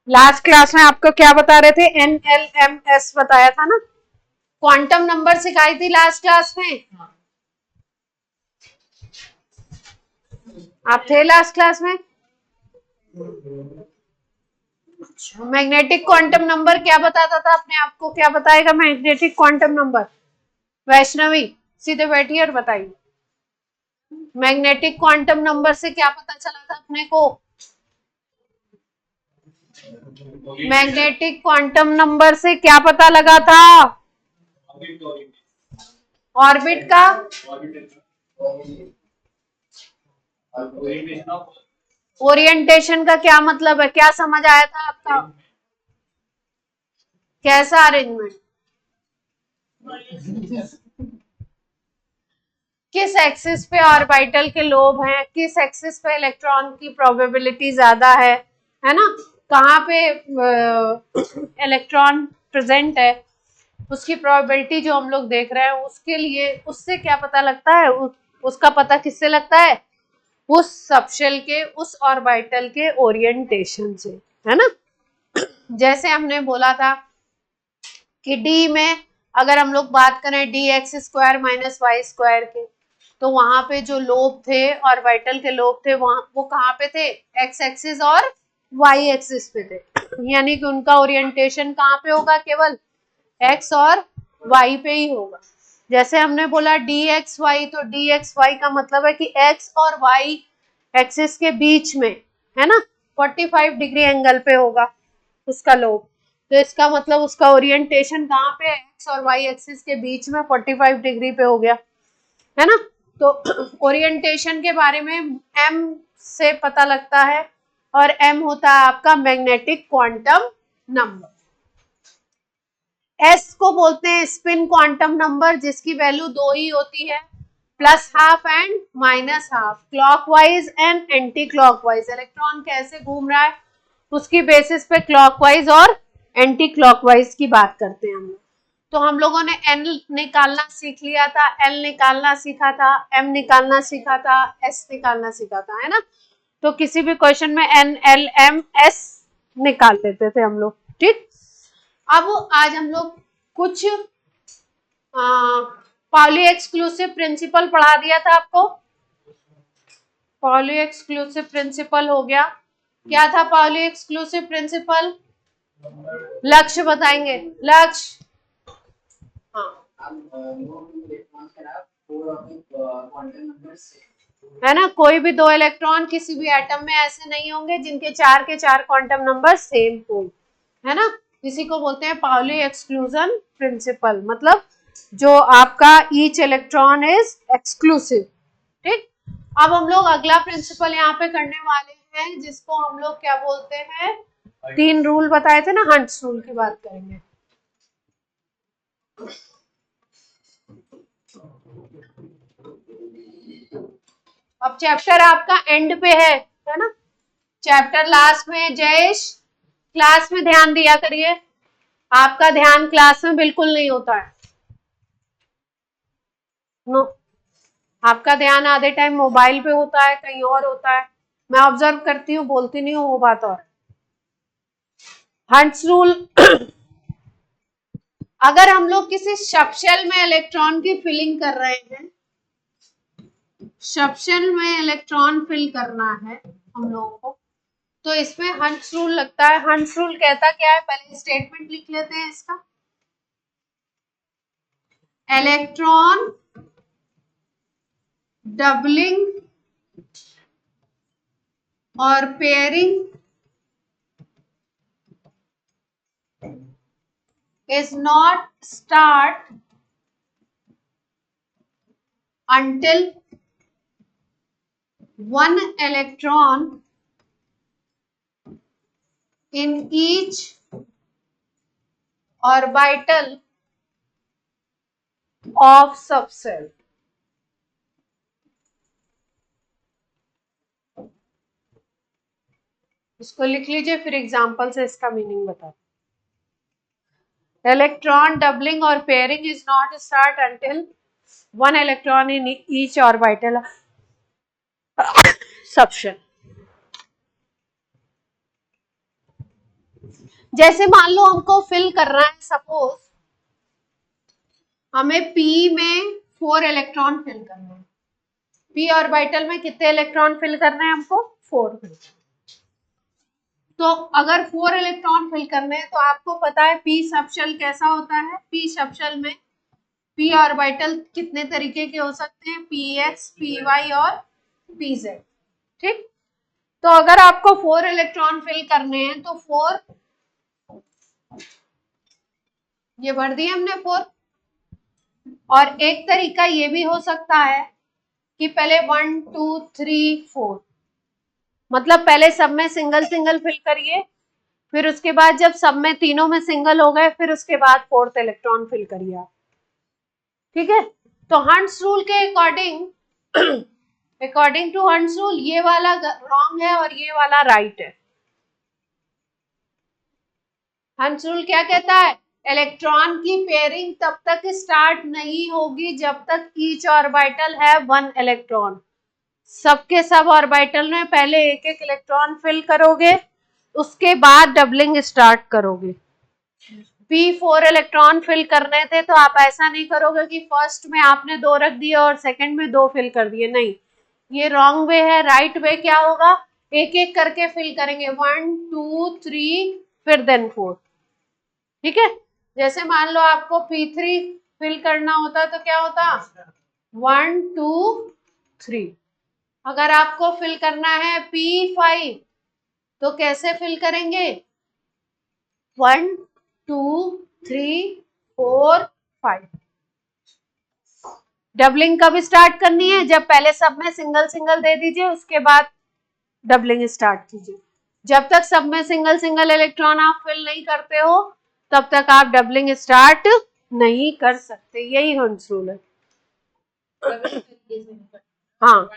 Last class में आपको क्या बता रहे थे? NLMS बताया था ना, क्वांटम नंबर सिखाई थी लास्ट क्लास में। आप थे लास्ट क्लास में? मैग्नेटिक क्वांटम नंबर क्या बताता था अपने आप को? क्या बताएगा मैग्नेटिक क्वांटम नंबर? वैष्णवी सीधे बैठिए और बताइए, मैग्नेटिक क्वांटम नंबर से क्या पता चला था अपने को? मैग्नेटिक क्वांटम नंबर से क्या पता लगा था? ऑर्बिट का ओरिएंटेशन का क्या मतलब है? क्या समझ आया था आपका? कैसा अरेंजमेंट? किस एक्सिस पे ऑर्बिटल के लोब हैं, किस एक्सिस पे इलेक्ट्रॉन की प्रोबेबिलिटी ज्यादा है ना, कहाँ पे इलेक्ट्रॉन प्रेजेंट है, उसकी प्रोबेबिलिटी जो हम लोग देख रहे हैं, उसके लिए उससे क्या पता लगता है? उसका पता किससे लगता है? उस सबशेल के, उस ऑर्बिटल के ओरिएंटेशन से, है ना। जैसे हमने बोला था कि डी में अगर हम लोग बात करें dx² - y² के, तो वहां पे जो लोब थे ऑर्बिटल के लोब थे, वहां वो कहाँ पे थे? एक्स एक्सिस और वाई एक्सिस पे थे, यानी कि उनका ओरिएंटेशन कहाँ पे होगा? केवल एक्स और वाई पे ही होगा। जैसे हमने बोला dxy, तो dxy का मतलब है कि एक्स और वाई एक्सिस के बीच में, है ना, 45 डिग्री एंगल पे होगा उसका लोब। तो इसका मतलब उसका ओरिएंटेशन कहाँ पे है? एक्स और वाई एक्सिस के बीच में 45 डिग्री पे हो गया, है ना। तो ओरिएंटेशन के बारे में एम से पता लगता है, और एम होता है आपका मैग्नेटिक क्वांटम नंबर। एस को बोलते हैं स्पिन क्वांटम नंबर, जिसकी वैल्यू 2 ही होती है, +½ and -½ clockwise and anti clockwise. Electron कैसे घूम रहा है उसकी बेसिस पे क्लॉकवाइज और एंटी क्लॉकवाइज की बात करते हैं हम लोग। तो हम लोगों ने एन निकालना सीख लिया था, एल निकालना सीखा था, एम निकालना सीखा था, एस निकालना सीखा था, है ना। तो किसी भी क्वेश्चन में एन, एल, एम, एस निकाल लेते थे हम लोग, ठीक। अब आज हम लोग कुछ पाउली एक्सक्लूसिव प्रिंसिपल पढ़ा दिया था आपको। पाउली एक्सक्लूसिव प्रिंसिपल हो गया। क्या था पाउली एक्सक्लूसिव प्रिंसिपल? लक्ष्य बताएंगे, लक्ष्य। हाँ, है ना, कोई भी 2 इलेक्ट्रॉन किसी भी एटम में ऐसे नहीं होंगे जिनके 4 के 4 क्वांटम नंबर सेम हो, है ना। इसी को बोलते हैं पाउली एक्सक्लूजन प्रिंसिपल, मतलब जो आपका ईच इलेक्ट्रॉन इज एक्सक्लूसिव, ठीक। अब हम लोग अगला प्रिंसिपल यहाँ पे करने वाले हैं, जिसको हम लोग क्या बोलते हैं? 3 रूल बताए थे ना, हंट्स रूल की बात करेंगे। अब चैप्टर आपका एंड पे है ना, चैप्टर लास्ट में। जयेश क्लास में ध्यान दिया करिए, आपका ध्यान क्लास में बिल्कुल नहीं होता है। नो, आपका ध्यान आधे टाइम मोबाइल पे होता है, कहीं और होता है। मैं ऑब्जर्व करती हूँ, बोलती नहीं हूँ, वो बात और। हंट्स रूल अगर हम लोग किसी सबशेल में इलेक्ट्रॉन की फिलिंग कर रहे हैं, सबशेल में इलेक्ट्रॉन फिल करना है हम लोगों को, तो इसमें हंट्स रूल लगता है। हंट्स रूल कहता क्या है? पहले स्टेटमेंट लिख लेते हैं इसका। इलेक्ट्रॉन डबलिंग और pairing is not start until one electron in each orbital of subcell। इसको लिख लीजिए, फिर एग्जांपल से इसका मीनिंग बता। इलेक्ट्रॉन डबलिंग और pairing is not start until 1 electron in each orbital subshell. जैसे मान लो हमको फिल करना है, सपोज हमें p में 4 इलेक्ट्रॉन फिल करना है। p ऑर्बिटल में कितने इलेक्ट्रॉन फिल करने हैं हमको? 4 फिल। तो अगर 4 इलेक्ट्रॉन फिल करने हैं तो आपको पता है p सबशेल कैसा होता है। p सबशेल में p ऑर्बिटल कितने तरीके के हो सकते हैं? px, py और pz। ठीक, तो अगर आपको 4 इलेक्ट्रॉन फिल करने हैं तो 4 ये भर दिए हमने 4। और एक तरीका ये भी हो सकता है कि पहले 1 2 3 4, मतलब पहले सब में सिंगल सिंगल फिल करिए, फिर उसके बाद जब सब में तीनों में सिंगल हो गए फिर उसके बाद 4th इलेक्ट्रॉन फिल करिए आप। ठीक है, तो हंट्स रूल के अकॉर्डिंग टू हंट्स रूल ये वाला रॉन्ग है और ये वाला राइट है। हंट्स रूल क्या कहता है? इलेक्ट्रॉन की पेयरिंग तब तक स्टार्ट नहीं होगी जब तक ईच ऑर्बिटल है 1 इलेक्ट्रॉन। सबके सब ऑर्बिटल में पहले एक एक इलेक्ट्रॉन फिल करोगे, उसके बाद डबलिंग स्टार्ट करोगे। p4 इलेक्ट्रॉन फिल करने थे तो आप ऐसा नहीं करोगे कि फर्स्ट में आपने 2 रख दिए और सेकंड में 2 फिल कर दिए, नहीं, ये रॉन्ग वे है। राइट वे क्या होगा? एक एक करके फिल करेंगे, 1 2 3 फिर देन 4। ठीक है, जैसे मान लो आपको p3 फिल करना होता तो क्या होता? 1 2 3। अगर आपको फिल करना है p5 तो कैसे फिल करेंगे? 1 2 3 4 5। डबलिंग कब स्टार्ट करनी है? जब पहले सब में सिंगल सिंगल दे दीजिए, उसके बाद डबलिंग स्टार्ट कीजिए। जब तक सब में सिंगल सिंगल इलेक्ट्रॉन आप फिल नहीं करते हो तब तक आप डबलिंग स्टार्ट नहीं कर सकते। यही हंट्स रूल है। हाँ,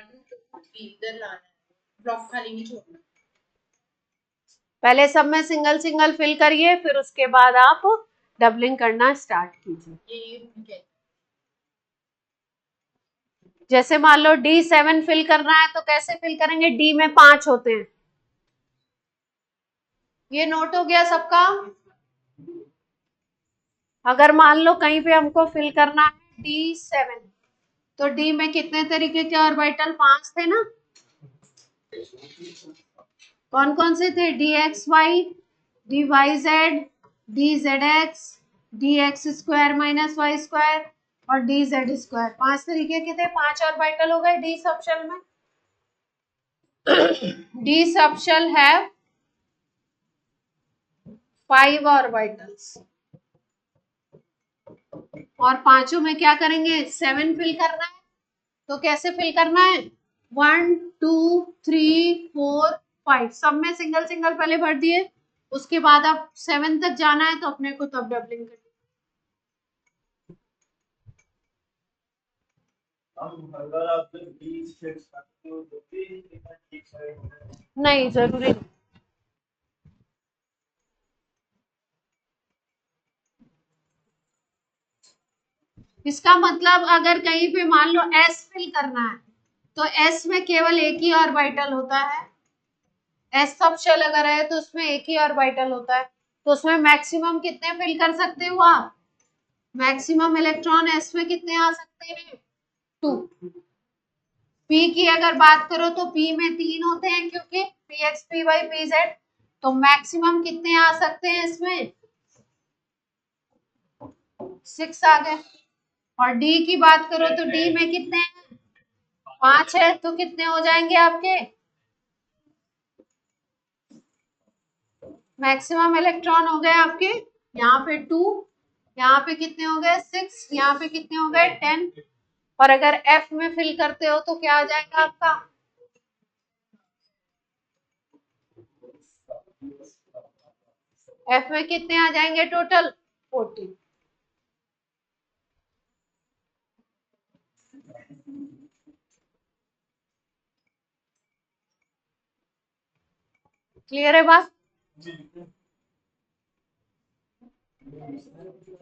पहले सब में सिंगल सिंगल फिल करिए, फिर उसके बाद आप डबलिंग करना स्टार्ट कीजिए। जैसे मान लो D7 फिल करना है तो कैसे फिल करेंगे? D में 5 होते हैं। ये नोट हो गया सबका? अगर मान लो कहीं पे हमको फिल करना है D7 तो D में कितने तरीके के ऑर्बिटल? 5 थे ना। कौन कौन से थे? DXY, DYZ, DZX, DX² minus Y² और DZ²। 5 तरीके के थे, 5 ऑर्बिटल हो गए D सबशेल में। D सबशेल है 5 ऑर्बिटल्स और पांचों में क्या करेंगे? 7 फिल करना है। तो कैसे फिल करना है? 1 2 3 4 5, सब में सिंगल सिंगल पहले भर दिए, उसके बाद अब 7 तक जाना है तो अपने को तब डबलिंग करनी। नहीं जरूरी नहीं। इसका मतलब अगर कहीं पे मान लो S फिल करना है तो S में केवल एक ही ऑर्बिटल होता है। S सबशेल अगर है तो उसमें एक ही ऑर्बिटल होता है, तो उसमें मैक्सिमम कितने फिल कर सकते हो आप? मैक्सिमम इलेक्ट्रॉन S में कितने आ सकते हैं? 2। P की अगर बात करो तो P में 3 होते हैं क्योंकि Px Py Pz, तो मैक्सिमम कितने आ सकते हैं इसमें? 6 आ गए। और D की बात करो तो D में कितने हैं? 5 है, तो कितने हो जाएंगे आपके? मैक्सिमम इलेक्ट्रॉन हो गए आपके यहाँ पे 2, यहाँ पे कितने हो गए? 6, यहाँ पे कितने हो गए? 10। और अगर F में फिल करते हो तो क्या आ जाएगा आपका? F में कितने आ जाएंगे टोटल? 14। क्लियर है बात?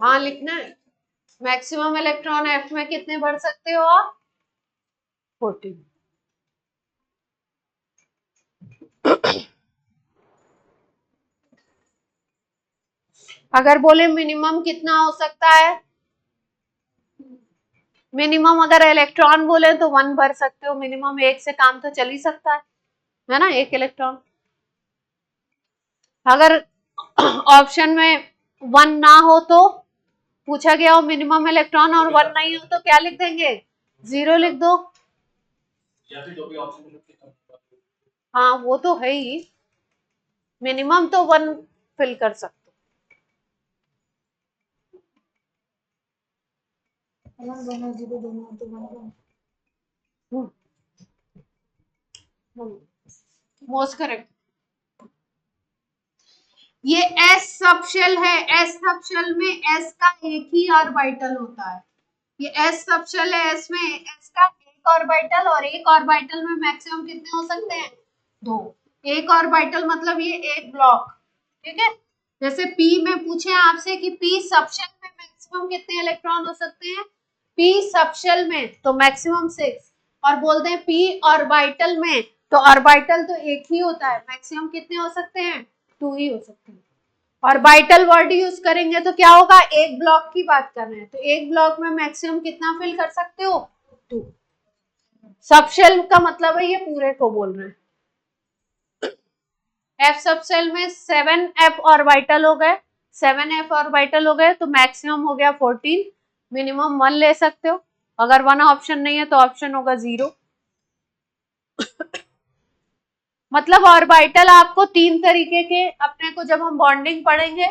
हाँ लिखना है। मैक्सिमम इलेक्ट्रॉन एफ में कितने भर सकते हो आप? 14। अगर बोले मिनिमम कितना हो सकता है, मिनिमम अगर इलेक्ट्रॉन बोले तो 1 भर सकते हो, मिनिमम 1 से काम तो चल ही सकता है ना, 1 इलेक्ट्रॉन। अगर ऑप्शन में 1 ना हो तो पूछा गया हो मिनिमम इलेक्ट्रॉन और 1 नहीं हो तो क्या लिख देंगे? 0 लिख दो, या फिर जो भी ऑप्शन। हाँ वो तो है ही, मिनिमम तो 1 फिल कर सकते हो। Most correct. ये एस सब शेल है, एस सब शेल में एस का एक ही ऑर्बिटल होता है। ये एस सब शेल है, एस में एस का एक ऑर्बिटल, और एक ऑर्बिटल में मैक्सिमम कितने हो सकते हैं? 2। एक ऑर्बिटल मतलब ये एक ब्लॉक, ठीक है। जैसे पी में पूछे आपसे कि पी सब शेल में मैक्सिमम कितने इलेक्ट्रॉन हो सकते हैं, पी सब शेल में तो मैक्सिमम 6, और बोलते हैं पी ऑर्बिटल में तो ऑर्बिटल तो एक ही होता है, मैक्सिमम कितने हो सकते हैं? 2 ही हो सकते हैं। ऑर्बिटल वर्ड यूज करेंगे तो क्या होगा, एक ब्लॉक की बात कर रहे हैं तो एक ब्लॉक में मैक्सिमम कितना फिल कर सकते हो? 2। सबशेल का मतलब है ये पूरे को बोल रहे हैं। एफ सबशेल में 7f ऑर्बिटल हो गए, 7f ऑर्बिटल हो गए तो मैक्सिमम हो गया 14, मिनिमम 1 ले सकते हो। अगर 1 ऑप्शन नहीं है तो ऑप्शन होगा 0। मतलब ऑर्बिटल आपको 3 तरीके के, अपने को जब हम बॉन्डिंग पढ़ेंगे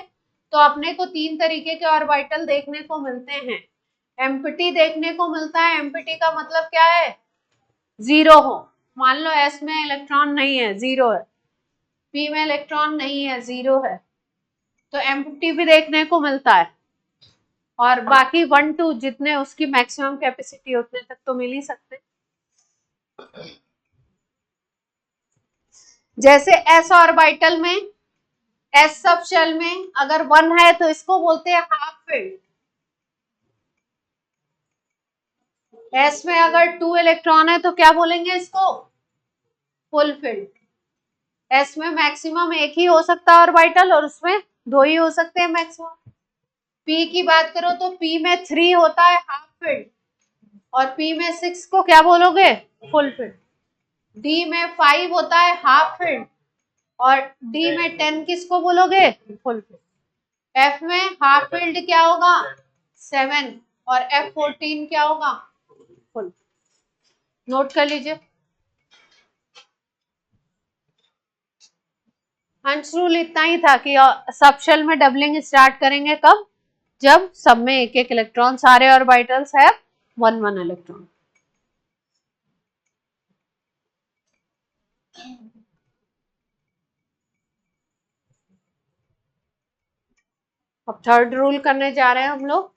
तो अपने को 3 तरीके के ऑर्बिटल देखने को मिलते हैं। एम्प्टी देखने को मिलता है, एम्प्टी का मतलब क्या है? 0 हो, मान लो एस में इलेक्ट्रॉन नहीं है 0 है, पी में इलेक्ट्रॉन नहीं है 0 है, तो एम्प्टी भी देखने को मिलता है। और बाकी 1 2 जितने उसकी मैक्सिमम कैपेसिटी उतने तक तो मिल ही सकते। जैसे एस ऑर्बिटल में, एस सब शेल में अगर 1 है तो इसको बोलते हैं हाफ फिल्ड। एस में अगर 2 इलेक्ट्रॉन है तो क्या बोलेंगे इसको? Full field. एस में मैक्सिमम एक ही हो सकता है ऑर्बिटल और उसमें 2 ही हो सकते हैं मैक्सिमम। पी की बात करो तो पी में 3 होता है हाफ फिल्ड, और पी में 6 को क्या बोलोगे? Full field. डी में 5 होता है हाफ फिल्ड, और डी में 10 किसको बोलोगे? Full field. एफ में हाफ फील्ड क्या होगा? 7, और F14 क्या होगा? फुल। नोट कर लीजिए। हंस रूल इतना ही था कि सब शेल में डबलिंग स्टार्ट करेंगे कब? जब सब में एक एक इलेक्ट्रॉन, सारे ऑर्बिटल्स है 1 1 इलेक्ट्रॉन। अब थर्ड रूल करने जा रहे हैं हम लोग।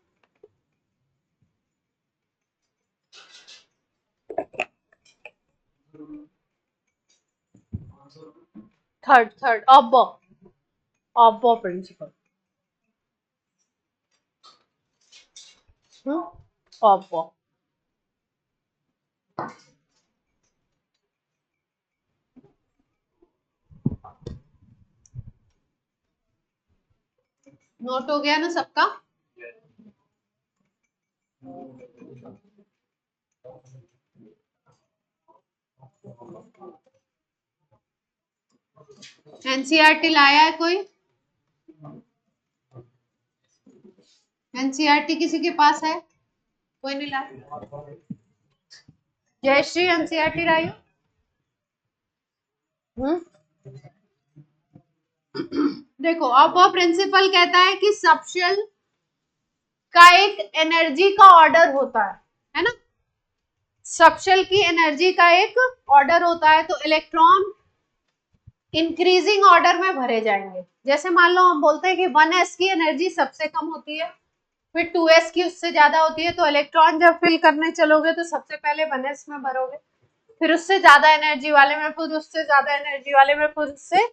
Third Aufbau principle. Aufbau note हो गया ना सबका? एनसीईआरटी लाया है कोई? एनसीईआरटी किसी के पास है? कोई नहीं लाया? जयश्री एनसीईआरटी लाई हो? देखो अब वो प्रिंसिपल कहता है कि सबशेल का एक एनर्जी का ऑर्डर होता है ना? सबशेल की एनर्जी का एक ऑर्डर होता है, तो इलेक्ट्रॉन इंक्रीजिंग ऑर्डर में भरे जाएंगे। जैसे मान लो हम बोलते हैं कि 1s की एनर्जी सबसे कम होती है, फिर 2s की उससे ज्यादा होती है, तो इलेक्ट्रॉन जब फिल करने चलोगे तो सबसे पहले 1s में भरोगे, फिर उससे ज्यादा एनर्जी वाले में, फिर उससे ज्यादा एनर्जी वाले में, फिर उससे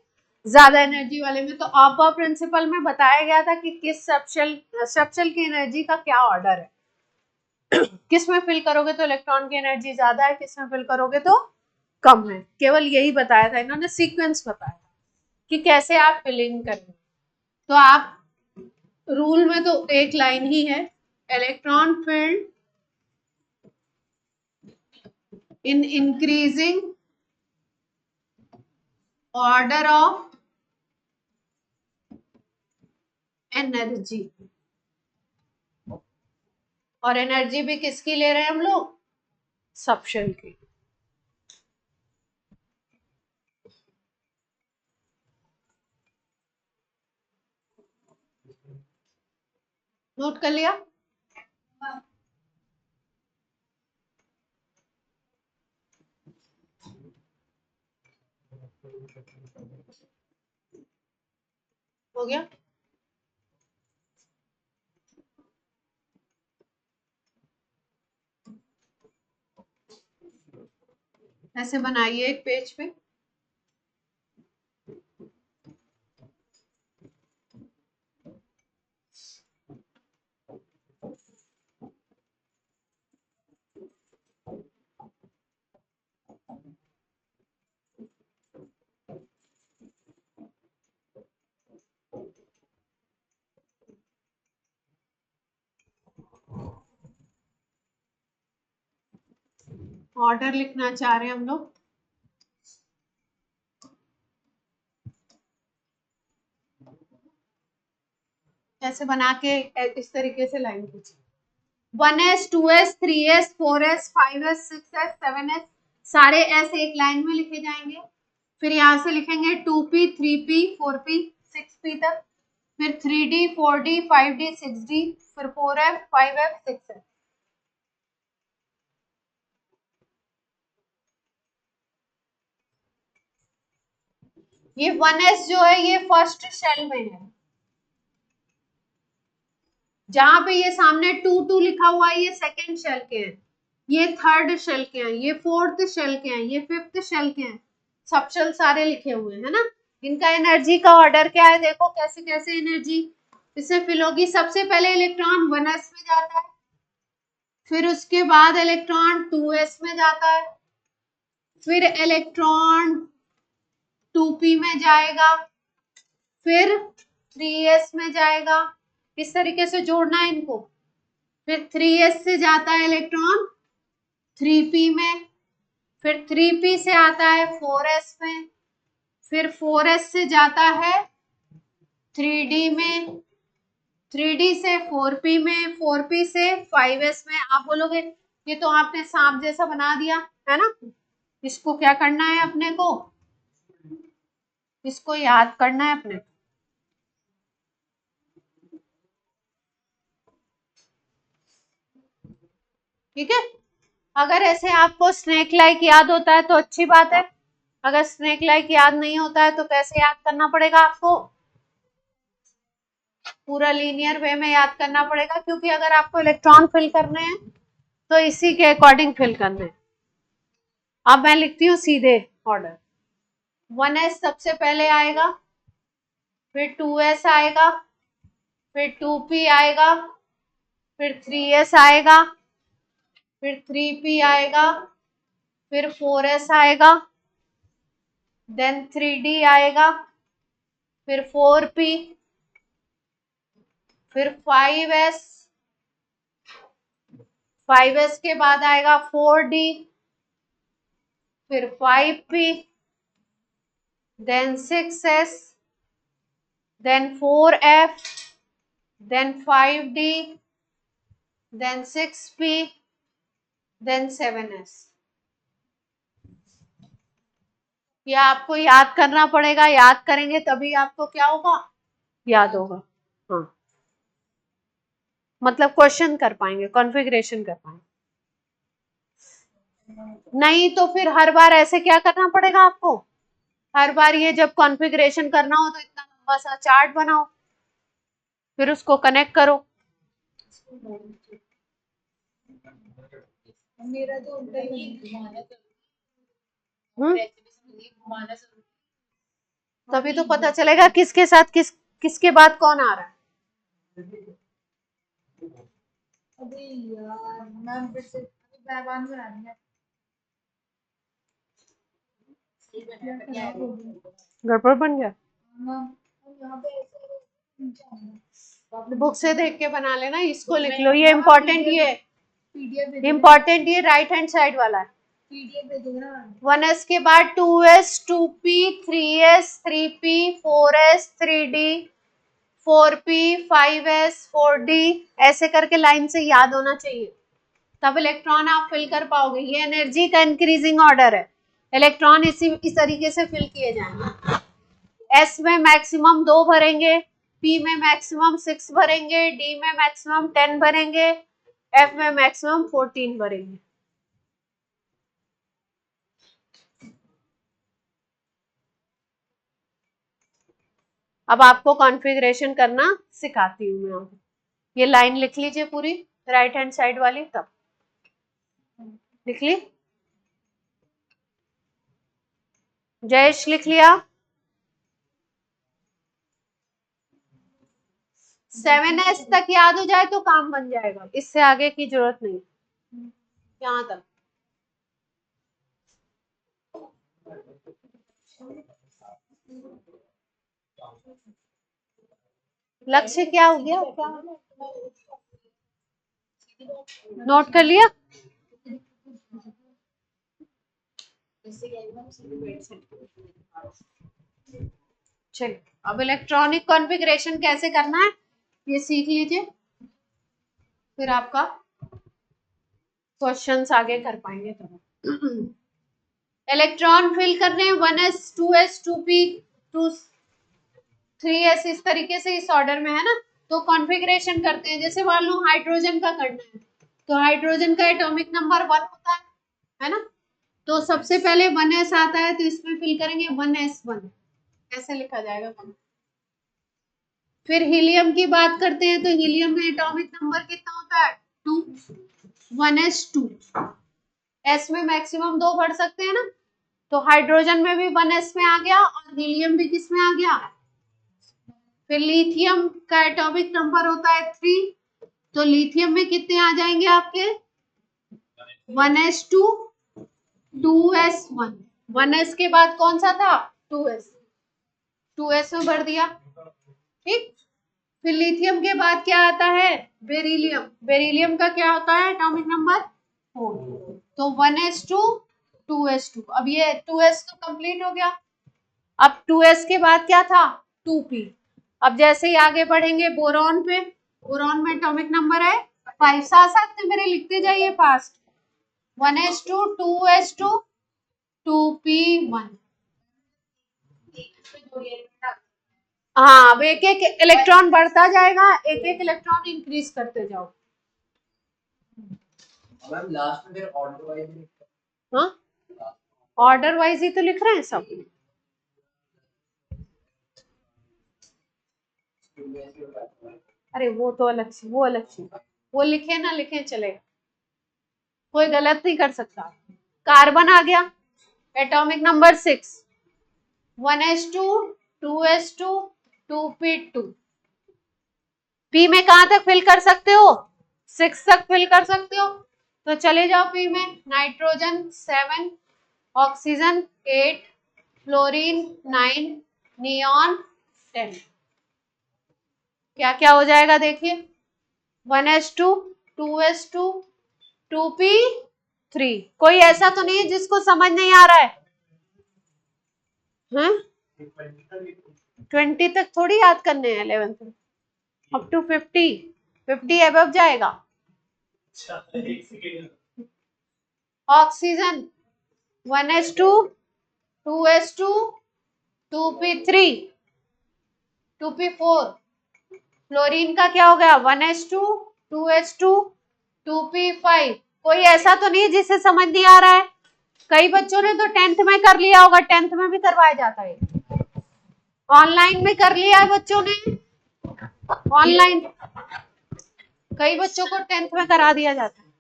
ज्यादा एनर्जी वाले में। तो ऑप्पा प्रिंसिपल में बताया गया था कि किस सबशेल की एनर्जी का क्या ऑर्डर है, किस में फिल करोगे तो इलेक्ट्रॉन की एनर्जी ज्यादा है, किस में फिल करोगे तो कम है। केवल यही बताया था इन्होंने, सीक्वेंस बताया था कि कैसे आप फिलिंग करेंगे। तो आप रूल में तो एक लाइन ही है, electron filled in increasing order of energy. और एनर्जी भी किसकी ले रहे हैं हम लोग, सबशेल की। नोट कर लिया। हो गया। ऐसे बनाइए एक पेज पे। ऑर्डर लिखना चाह रहे हैं हम लोग। ऐसे बना के इस तरीके से line खींचिए। 1s 2s 3s 4s 5s 6s 7s, सारे एस एक लाइन में लिखे जाएंगे। फिर यहां से लिखेंगे 2p 3p 4p 6p तक, फिर 3d 4d 5d 6d, फिर 4f 5f 6f। ये 1s जो है ये फर्स्ट शेल में है, जहां पे ये सामने 2 लिखा हुआ है ये सेकेंड शेल के हैं, ये थर्ड शेल के हैं, ये फोर्थ शेल के हैं, ये फिफ्थ शेल के हैं। सब शेल सारे लिखे हुए हैं ना। इनका एनर्जी का ऑर्डर क्या है, देखो कैसे कैसे एनर्जी इससे फिल होगी। सबसे पहले इलेक्ट्रॉन 1s में जाता है, फिर उसके बाद इलेक्ट्रॉन 2s में जाता है, फिर इलेक्ट्रॉन 2p में जाएगा, फिर 3s में जाएगा। इस तरीके से जोड़ना है इनको। फिर 3s से जाता है इलेक्ट्रॉन 3p में, फिर 3p से आता है 4s में, फिर 4s से जाता है 3d में, 3d से 4p में, 4p से 5s में। आप बोलोगे ये तो आपने सांप जैसा बना दिया है ना, इसको क्या करना है अपने को, इसको याद करना है अपने। ठीक है, अगर ऐसे आपको स्नेक लाइक याद होता है तो अच्छी बात है, अगर स्नेक लाइक याद नहीं होता है तो कैसे याद करना पड़ेगा आपको, पूरा लीनियर वे में याद करना पड़ेगा, क्योंकि अगर आपको इलेक्ट्रॉन फिल करने हैं तो इसी के अकॉर्डिंग फिल करने हैं। अब मैं लिखती हूँ सीधे ऑर्डर। 1s सबसे पहले आएगा, फिर 2s आएगा, फिर 2p आएगा, फिर 3s आएगा, फिर 3p आएगा, फिर 4s आएगा, देन 3d आएगा, फिर 4p, फिर 5s, 5s के बाद आएगा 4d, फिर 5p, then 6s, then 4f, then 5d, then 6p, then 7s। ये आपको याद करना पड़ेगा, याद करेंगे तभी आपको क्या होगा, याद होगा। हाँ, मतलब क्वेश्चन कर पाएंगे, कॉन्फ़िगरेशन कर पाएंगे। नहीं तो फिर हर बार ऐसे क्या करना पड़ेगा आपको, हर बार ये जब कॉन्फ़िगरेशन करना हो तो इतना लंबा सा चार्ट बनाओ, फिर उसको कनेक्ट करो। मेरा तो घुमाना तभी तो पता चलेगा किसके साथ किसके बाद कौन आ रहा है। गड़बड़ बन गया, बुक से देख के बना लेना, इसको लिख लो, ये इम्पोर्टेंट, ये राइट हैंड साइड वाला है। 1s के बाद 2s 2p 3s 3p 4s 3d 4p 5s 4d, ऐसे करके लाइन से याद होना चाहिए, तब इलेक्ट्रॉन आप फिल कर पाओगे। ये एनर्जी का इंक्रीजिंग ऑर्डर है, इलेक्ट्रॉन इस तरीके से फिल किए जाएंगे। S में मैक्सिमम 2 भरेंगे, P में मैक्सिमम 6 भरेंगे, D में मैक्सिमम 10 भरेंगे, F में मैक्सिमम 14 भरेंगे। अब आपको कॉन्फ़िगरेशन करना सिखाती हूँ मैं। ये लाइन लिख लीजिए पूरी राइट हैंड साइड वाली, तब लिख ली, जयेश लिख लिया। 7s तक याद हो जाए तो काम बन जाएगा, इससे आगे की जरूरत नहीं, यहाँ तक। लक्ष्य क्या हो गया, क्या नोट कर लिया? चलिए, अब इलेक्ट्रॉनिक कॉन्फ़िगरेशन कैसे करना है ये सीख लीजिए, फिर आपका क्वेश्चंस आगे कर पाएंगे। तो इलेक्ट्रॉन फिल कर रहे हैं 1s 2s 2p 3s, इस तरीके से इस ऑर्डर में है ना। तो कॉन्फ़िगरेशन करते हैं, जैसे मान लो हाइड्रोजन का करना है, तो हाइड्रोजन का एटॉमिक नंबर 1 होता है ना। तो सबसे पहले 1s आता है, तो इसमें फिल करेंगे 1s1, ऐसे लिखा जाएगा। फिर हीलियम की बात करते हैं, तो हीलियम में एटॉमिक नंबर कितना होता है 2, 1s2। s में मैक्सिमम 2 भर सकते हैं ना, तो हाइड्रोजन में भी 1s में आ गया और हीलियम भी किस में आ गया। फिर लिथियम का एटॉमिक नंबर होता है 3, तो लिथियम में कितने आ जाएंगे आपके 1s2 2s1। 1s के बाद कौन सा था 2s में भर दिया, ठीक। फिर लिथियम के बाद क्या आता है बेरिलियम, बेरिलियम का क्या होता है एटॉमिक नंबर 4, तो 1s2 2s2। अब ये 2s तो कंप्लीट हो गया। अब 2s के बाद क्या था 2p। अब जैसे ही आगे बढ़ेंगे बोरॉन पे, बोरॉन में एटॉमिक नंबर है 5, साथ में मेरे लिखते जाइए फास्ट, 1s2 2s2 2p1। हाँ, अब एक एक इलेक्ट्रॉन बढ़ता जाएगा, एक एक इलेक्ट्रॉन इंक्रीज करते जाओ। लास्ट में ऑर्डर वाइज, हाँ ऑर्डर वाइज ही तो लिख रहे हैं सब। अरे वो तो अलग से, वो अलग से, वो लिखे ना लिखे चलेगा, कोई गलत नहीं कर सकता। कार्बन आ गया atomic number 6, 1s2 2s2 2p2। P में कहां तक फिल कर सकते हो 6 तक फिल कर सकते हो, तो चले जाओ पी में। Nitrogen 7, oxygen 8, fluorine 9, neon 10। क्या क्या हो जाएगा देखिए 1s2 2s2 2p3। कोई ऐसा तो नहीं है जिसको समझ नहीं आ रहा है, हाँ? 20 तक थोड़ी याद करने हैं 11th, अप टू 50 अबव जाएगा। Oxygen 1s2 2s2 2p3 2p4। Fluorine का क्या हो गया 1s2 2s2 2p5। कोई ऐसा तो नहीं जिसे समझ नहीं आ रहा है। कई बच्चों ने तो 10th में कर लिया होगा, 10th में भी करवाया जाता है, ऑनलाइन में कर लिया है बच्चों ने, ऑनलाइन कई बच्चों को 10th में करा दिया जाता है।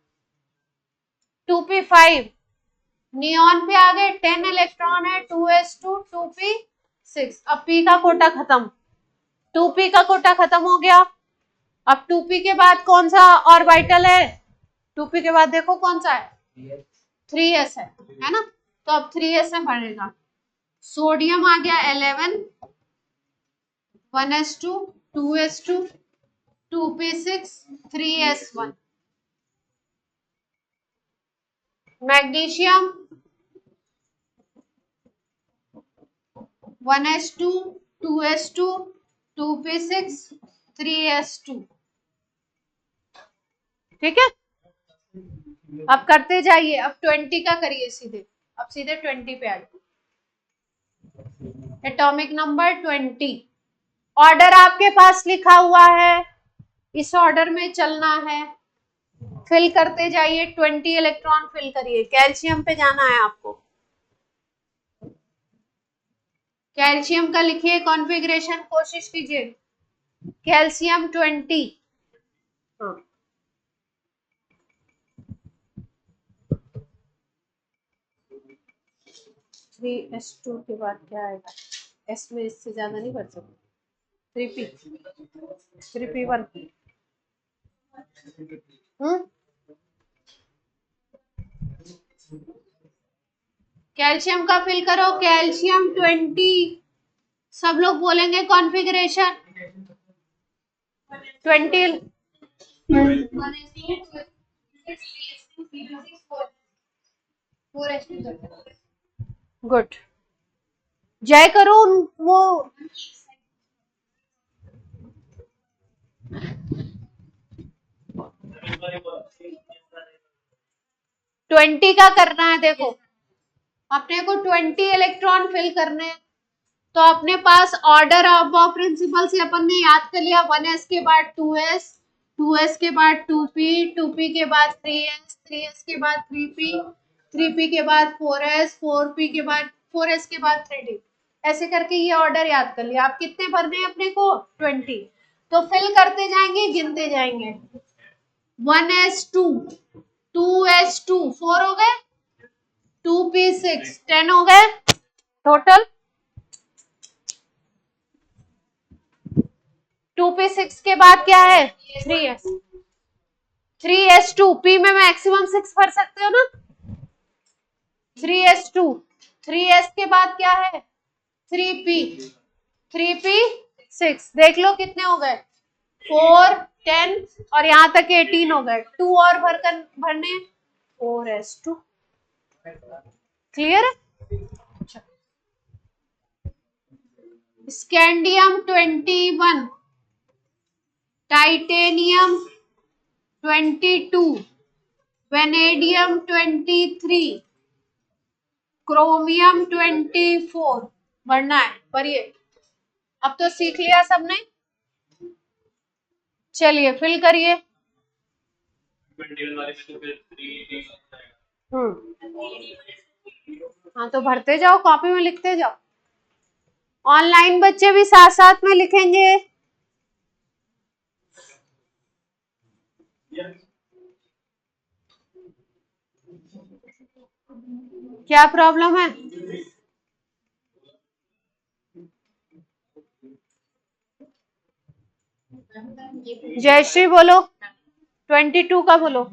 2p5 नियॉन पे आ गए 10 इलेक्ट्रॉन है 2s2 2p 6। अब P का कोटा खत्म, 2P का कोटा खत्म हो गया। अब 2P के बाद कौन सा ऑर्बिटल है? 2P के बाद देखो कौन सा है, 3s है ना। तो अब 3s में बढ़ेगा। सोडियम आ गया 11, 1s2, 2s2, 2p6, 3s1। Magnesium 1s2, 2s2, 2p6, 3s2। ठीक है, अब करते जाइए। अब 20 का करिए सीधे, अब सीधे 20 पे आइए। Atomic number 20। ऑर्डर आपके पास लिखा हुआ है, इस ऑर्डर में चलना है। फिल करते जाइए, 20 इलेक्ट्रॉन फिल करिए। कैल्शियम पे जाना है आपको। कैल्शियम का लिखिए कॉन्फ़िगरेशन, कोशिश कीजिए। कैल्शियम 20। हाँ, 3s2 के बाद क्या आएगा? s में इससे ज्यादा नहीं बढ़ सकता। 3p1। कैल्शियम का फिल करो, कैल्शियम 20। सब लोग बोलेंगे कॉन्फ़िगरेशन 20। गुड, जय करो वो 20 का करना है। देखो अपने को 20 इलेक्ट्रॉन फिल करने हैं, तो अपने पास ऑर्डर ऑफ प्रिंसिपल से अपन ने याद कर लिया। 1s के बाद 2s, 2s के बाद 2p, 2p के बाद 3s, 3s के बाद 3p, 3p के बाद 4s, 4p के बाद 4s के बाद 3d। ऐसे करके ये ऑर्डर याद कर लिया। आप कितने भरने हैं अपने को? 20। तो फिल करते जाएंगे, गिनते जाएंगे। 1s2, 2s2, 4 हो गए, 2p6, 10 हो गए टोटल। 2p6 के बाद क्या है? 3s, 3s2। p में मैक्सिमम 6 भर सकते हो ना। 3s2, 3s के बाद क्या है? 3p, 3p6। देख लो कितने हो गए, 4, 10 और यहाँ तक 18 हो गए। 2 और भरने, 4s2। क्लियर है? स्कैंडियम 21, टाइटेनियम 22, वेनेडियम 23, क्रोमियम 24 बढ़ना है। पढ़िए, अब तो सीख लिया सबने। चलिए फिल करिए। हाँ तो भरते जाओ, कॉपी में लिखते जाओ। ऑनलाइन बच्चे भी साथ साथ में लिखेंगे। क्या प्रॉब्लम है? जयश्री बोलो, 22 का बोलो।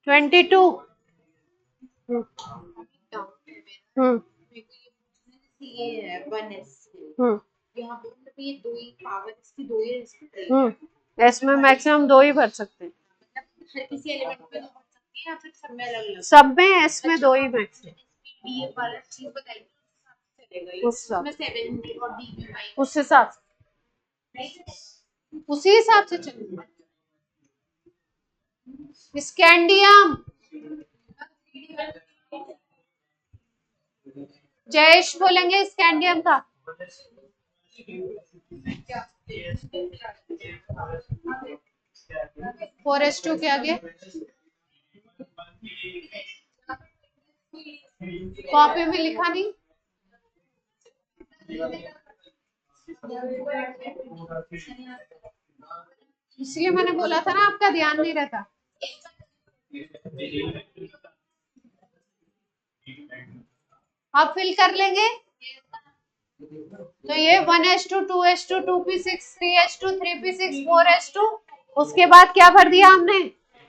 22। एस में मैक्सिमम 2 ही भर सकते हैं। सब में एस में 2 ही मैक्सिमम। उस हिसाब उसी हिसाब से चलेगा। स्कैंडियम, जयेश बोलेंगे स्कैंडियम का। 4s2 के आगे कॉपी में लिखा नहीं, इसलिए मैंने बोला था ना आपका ध्यान नहीं रहता। आप फिल कर लेंगे। तो ये 1s2 2s2 2p6 3s2 3p6 4s2, उसके बाद क्या भर दिया हमने,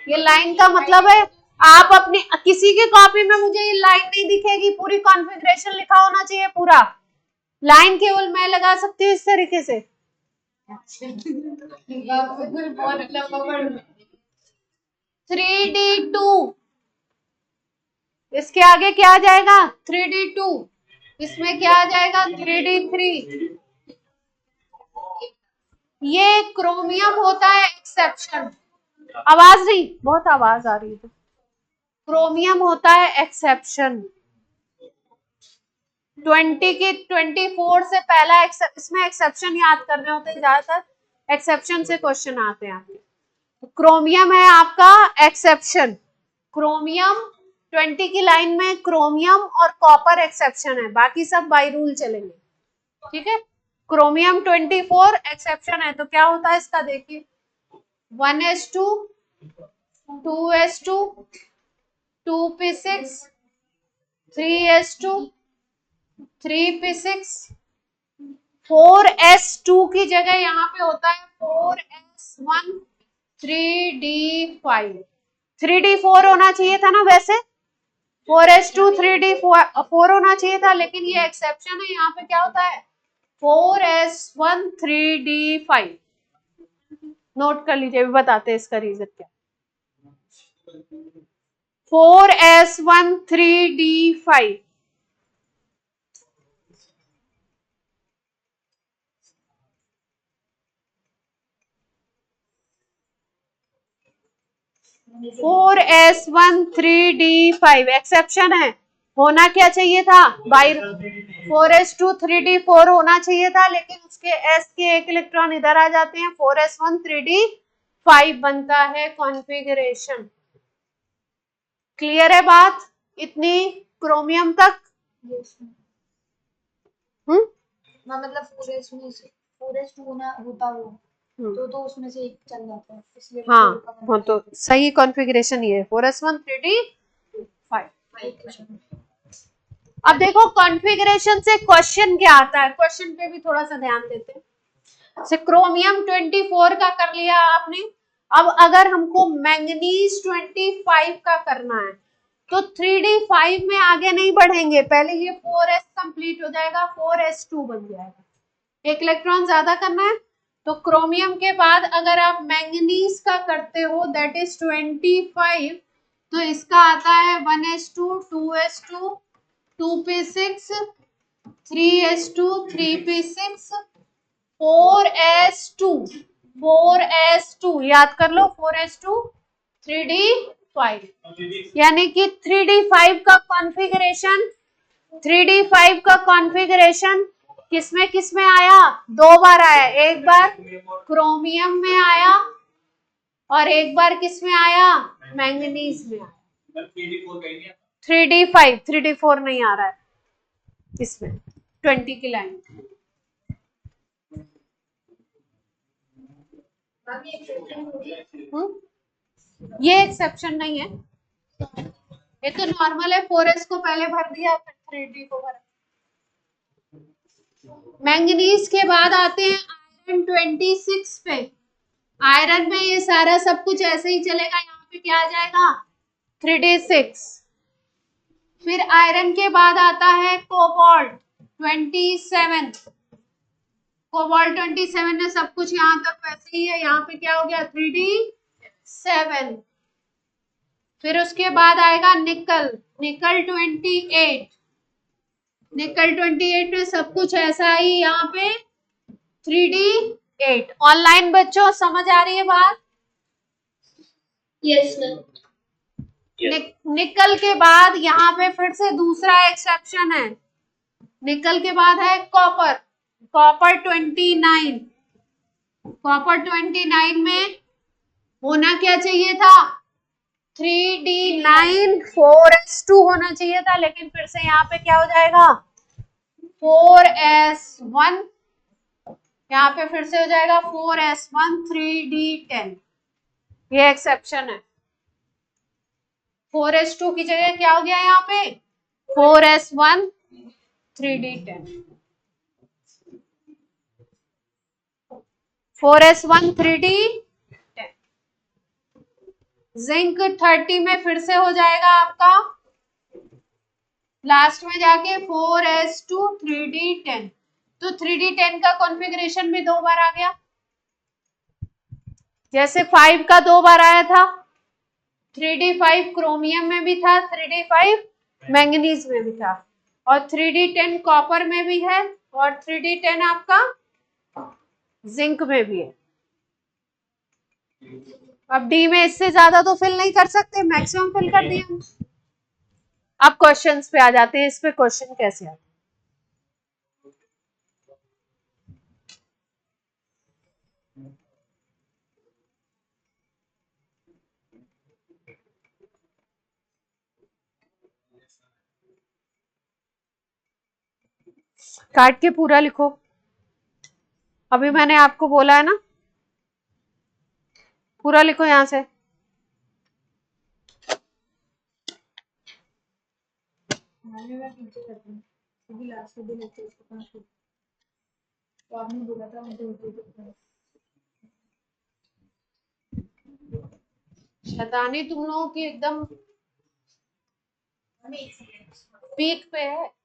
ये लाइन का मतलब है आप अपनी किसी की कॉपी में मुझे ये लाइन नहीं दिखेगी, पूरी कॉन्फ़िगरेशन लिखा होना चाहिए पूरा, लाइन केवल मैं लगा सकती हूँ इस तरीके से। 3d2, इसके आगे क्या आ जाएगा 3d2, इसमें क्या आ जाएगा 3d3। ये क्रोमियम होता है एक्सेप्शन, आवाज नहीं, बहुत आवाज आ रही है, क्रोमियम होता है एक्सेप्शन। 20 की 24 से पहला इसमें एक्सेप्शन याद करने होते हैं, ज्यादातर एक्सेप्शन से क्वेश्चन आते हैं आपके। तो क्रोमियम है आपका एक्सेप्शन, क्रोमियम 20 की लाइन में क्रोमियम और कॉपर एक्सेप्शन है, बाकी सब बाई रूल चलेंगे, ठीक है। क्रोमियम 24 एक्सेप्शन है, तो क्या होता है इसका देखिए 1s2 2s2 2p6 3s2 3p6 4s2 की जगह यहाँ पे होता है 4s1 3d5 3d4 होना चाहिए था ना, वैसे 4s2 3d4 होना चाहिए था, लेकिन ये एक्सेप्शन है, यहाँ पे क्या होता है 4s1 3d5। नोट कर लीजिए, भी बताते हैं इसका रीजन क्या। 4s1 3d5 4s1 3d5 exception है, होना क्या चाहिए था बाई 4s2 3d4 होना चाहिए था, लेकिन उसके s के एक इलेक्ट्रॉन इधर आ जाते हैं, 4s1 3d5 बनता है कॉन्फ़िगरेशन। क्लियर है बात इतनी क्रोमियम तक? मतलब पूरे होना होता हो तो उसमें से एक चल जाता है, इसलिए हाँ तो सही कॉन्फ़िगरेशन ये 4s1 3d5। अब देखो कॉन्फ़िगरेशन से क्वेश्चन क्या आता है, क्वेश्चन पे भी थोड़ा सा ध्यान देते हैं। जैसे क्रोमियम 24 का कर लिया आपने, अब अगर हमको मैंगनीज 25 का करना है तो 3d5 में आगे नहीं बढ़ेंगे, पहले ये 4s कंप्लीट हो जाएगा, 4s2 बन जाएगा, एक इलेक्ट्रॉन ज्यादा करना है। तो क्रोमियम के बाद अगर आप मैंगनीज का करते हो दैट इज 25, तो इसका आता है 1s2 2s2 2p6 3s2 3p6 4s2 4s2 याद कर लो 4s2 3d5, यानी कि 3d5 का कॉन्फ़िगरेशन 3d5 का कॉन्फ़िगरेशन किसमें आया, दो बार आया, एक बार क्रोमियम में आया और एक बार किसमें आया मैंगनीज में आया। 3d4 नहीं आ रहा है इसमें 20 की लाइन। ये एक्सेप्शन नहीं है, ये तो नॉर्मल है, 4s को पहले भर दिया फिर 3d को भरा। मैंगनीज के बाद आते हैं आयरन 26 पे, आयरन में ये सारा सब कुछ ऐसे ही चलेगा, यहाँ पे क्या आ जाएगा 3d6। फिर आयरन के बाद आता है कोबाल्ट 27, कोबाल्ट 27 में सब कुछ यहाँ तक वैसे ही है, यहाँ पे क्या हो गया 3d7। फिर उसके बाद आएगा निकल 28, निकल 28 में सब कुछ ऐसा ही, यहाँ पे 3d8। ऑनलाइन बच्चों समझ आ रही है बात? यस निकल के बाद यहाँ पे फिर से दूसरा एक्सेप्शन है, निकल के बाद है कॉपर, कॉपर 29, कॉपर 29 में होना क्या चाहिए था 3d9 4s2 होना चाहिए था, लेकिन फिर से यहाँ पे क्या हो जाएगा 4s1, यहाँ पे फिर से हो जाएगा 4s1 3d10, ये एक्सेप्शन है। 4s2 की जगह क्या हो गया यहाँ पे 4s1 3d10, 4s1 3d10, zinc 30 में फिर से हो जाएगा आपका लास्ट में जाके 4s2 3d10, तो 3d10 का कॉन्फ़िगरेशन भी 2 बार आ गया, जैसे 5 का 2 बार आया था, 3d5 क्रोमियम में भी था, 3d5 मैंगनीज में भी था, और 3d10 कॉपर में भी है, और 3d10 आपका जिंक में भी है। अब डी में इससे ज्यादा तो फिल नहीं कर सकते, मैक्सिमम फिल कर दिया हम। अब क्वेश्चंस पे आ जाते हैं, इस पे क्वेश्चन कैसे आते हैं। काट के पूरा लिखो, अभी मैंने आपको बोला है ना, पूरा लिखो यहां से। आपने बोला था मुझे शैतानी तुम लोगों की एकदम पीक पे है।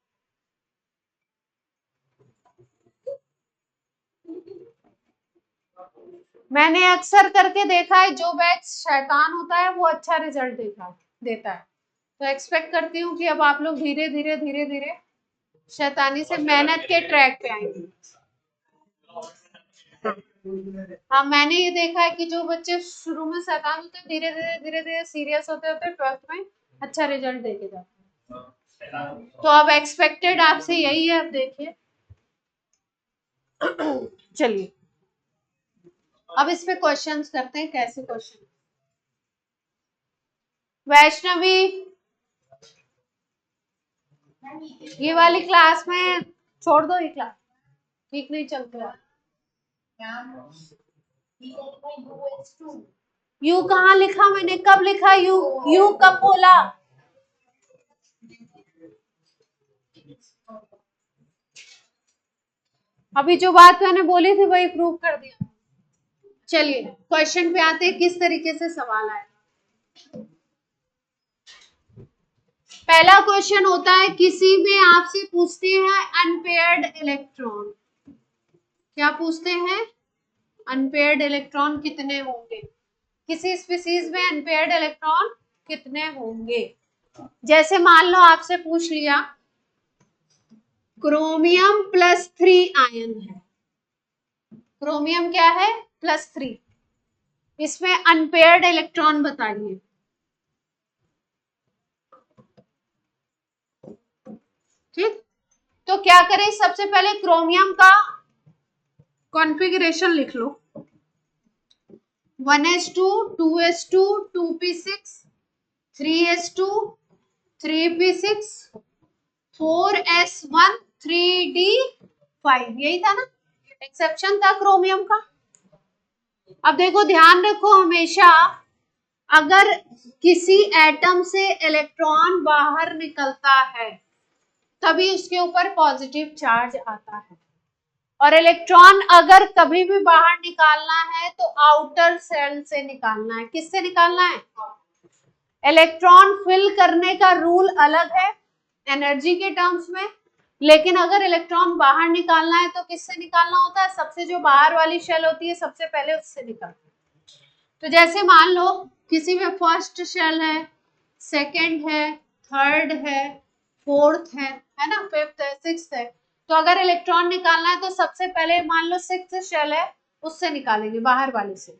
मैंने अक्सर करके देखा है, जो बैच शैतान होता है वो अच्छा रिजल्ट देता है, तो एक्सपेक्ट करती हूँ कि अब आप लोग धीरे धीरे धीरे धीरे शैतानी से मेहनत के ट्रैक पे आएंगे। हाँ, मैंने ये देखा है कि जो बच्चे शुरू में शैतान होते हैं, धीरे धीरे धीरे धीरे सीरियस होते होते 12th में अच्छा रिजल्ट देके जाते हैं। तो अब एक्सपेक्टेड आपसे यही है, अब देखिए। चलिए अब इस पे क्वेश्चंस करते हैं, कैसे क्वेश्चन। वैष्णवी, ये वाली क्लास में छोड़ दो, ये क्लास ठीक नहीं चलता। यू कहाँ लिखा मैंने, कब लिखा यू, यू कब बोला? अभी जो बात मैंने बोली थी वही प्रूव कर दिया। चलिए क्वेश्चन पे आते हैं, किस तरीके से सवाल आए। पहला क्वेश्चन होता है, किसी में आपसे पूछते हैं अनपेयर्ड इलेक्ट्रॉन, क्या पूछते हैं? अनपेयर्ड इलेक्ट्रॉन कितने होंगे, किसी स्पीसीज में अनपेयर्ड इलेक्ट्रॉन कितने होंगे। जैसे मान लो आपसे पूछ लिया क्रोमियम +3 आयन है, क्रोमियम क्या है? +3, इसमें अनपेयर्ड इलेक्ट्रॉन बताइए। ठीक, तो क्या करें, सबसे पहले क्रोमियम का कॉन्फ़िगरेशन लिख लो, 1s2 2s2 2p6 3s2 3p6 4s1 3d5, यही था ना, एक्सेप्शन था क्रोमियम का। अब देखो ध्यान रखो, हमेशा अगर किसी एटम से इलेक्ट्रॉन बाहर निकलता है तभी उसके ऊपर पॉजिटिव चार्ज आता है, और इलेक्ट्रॉन अगर कभी भी बाहर निकालना है तो आउटर सेल से निकालना है। किससे निकालना है? इलेक्ट्रॉन फिल करने का रूल अलग है एनर्जी के टर्म्स में, लेकिन अगर इलेक्ट्रॉन बाहर निकालना है तो किससे निकालना होता है? सबसे जो बाहर वाली शेल होती है सबसे पहले उससे निकालना है। तो जैसे मान लो किसी में फर्स्ट शेल है, सेकंड है, थर्ड है, फोर्थ है ना, फिफ्थ है, सिक्स्थ है, तो अगर इलेक्ट्रॉन निकालना है तो सबसे पहले मान लो सिक्स्थ शेल है, उससे निकालेंगे, बाहर वाले से।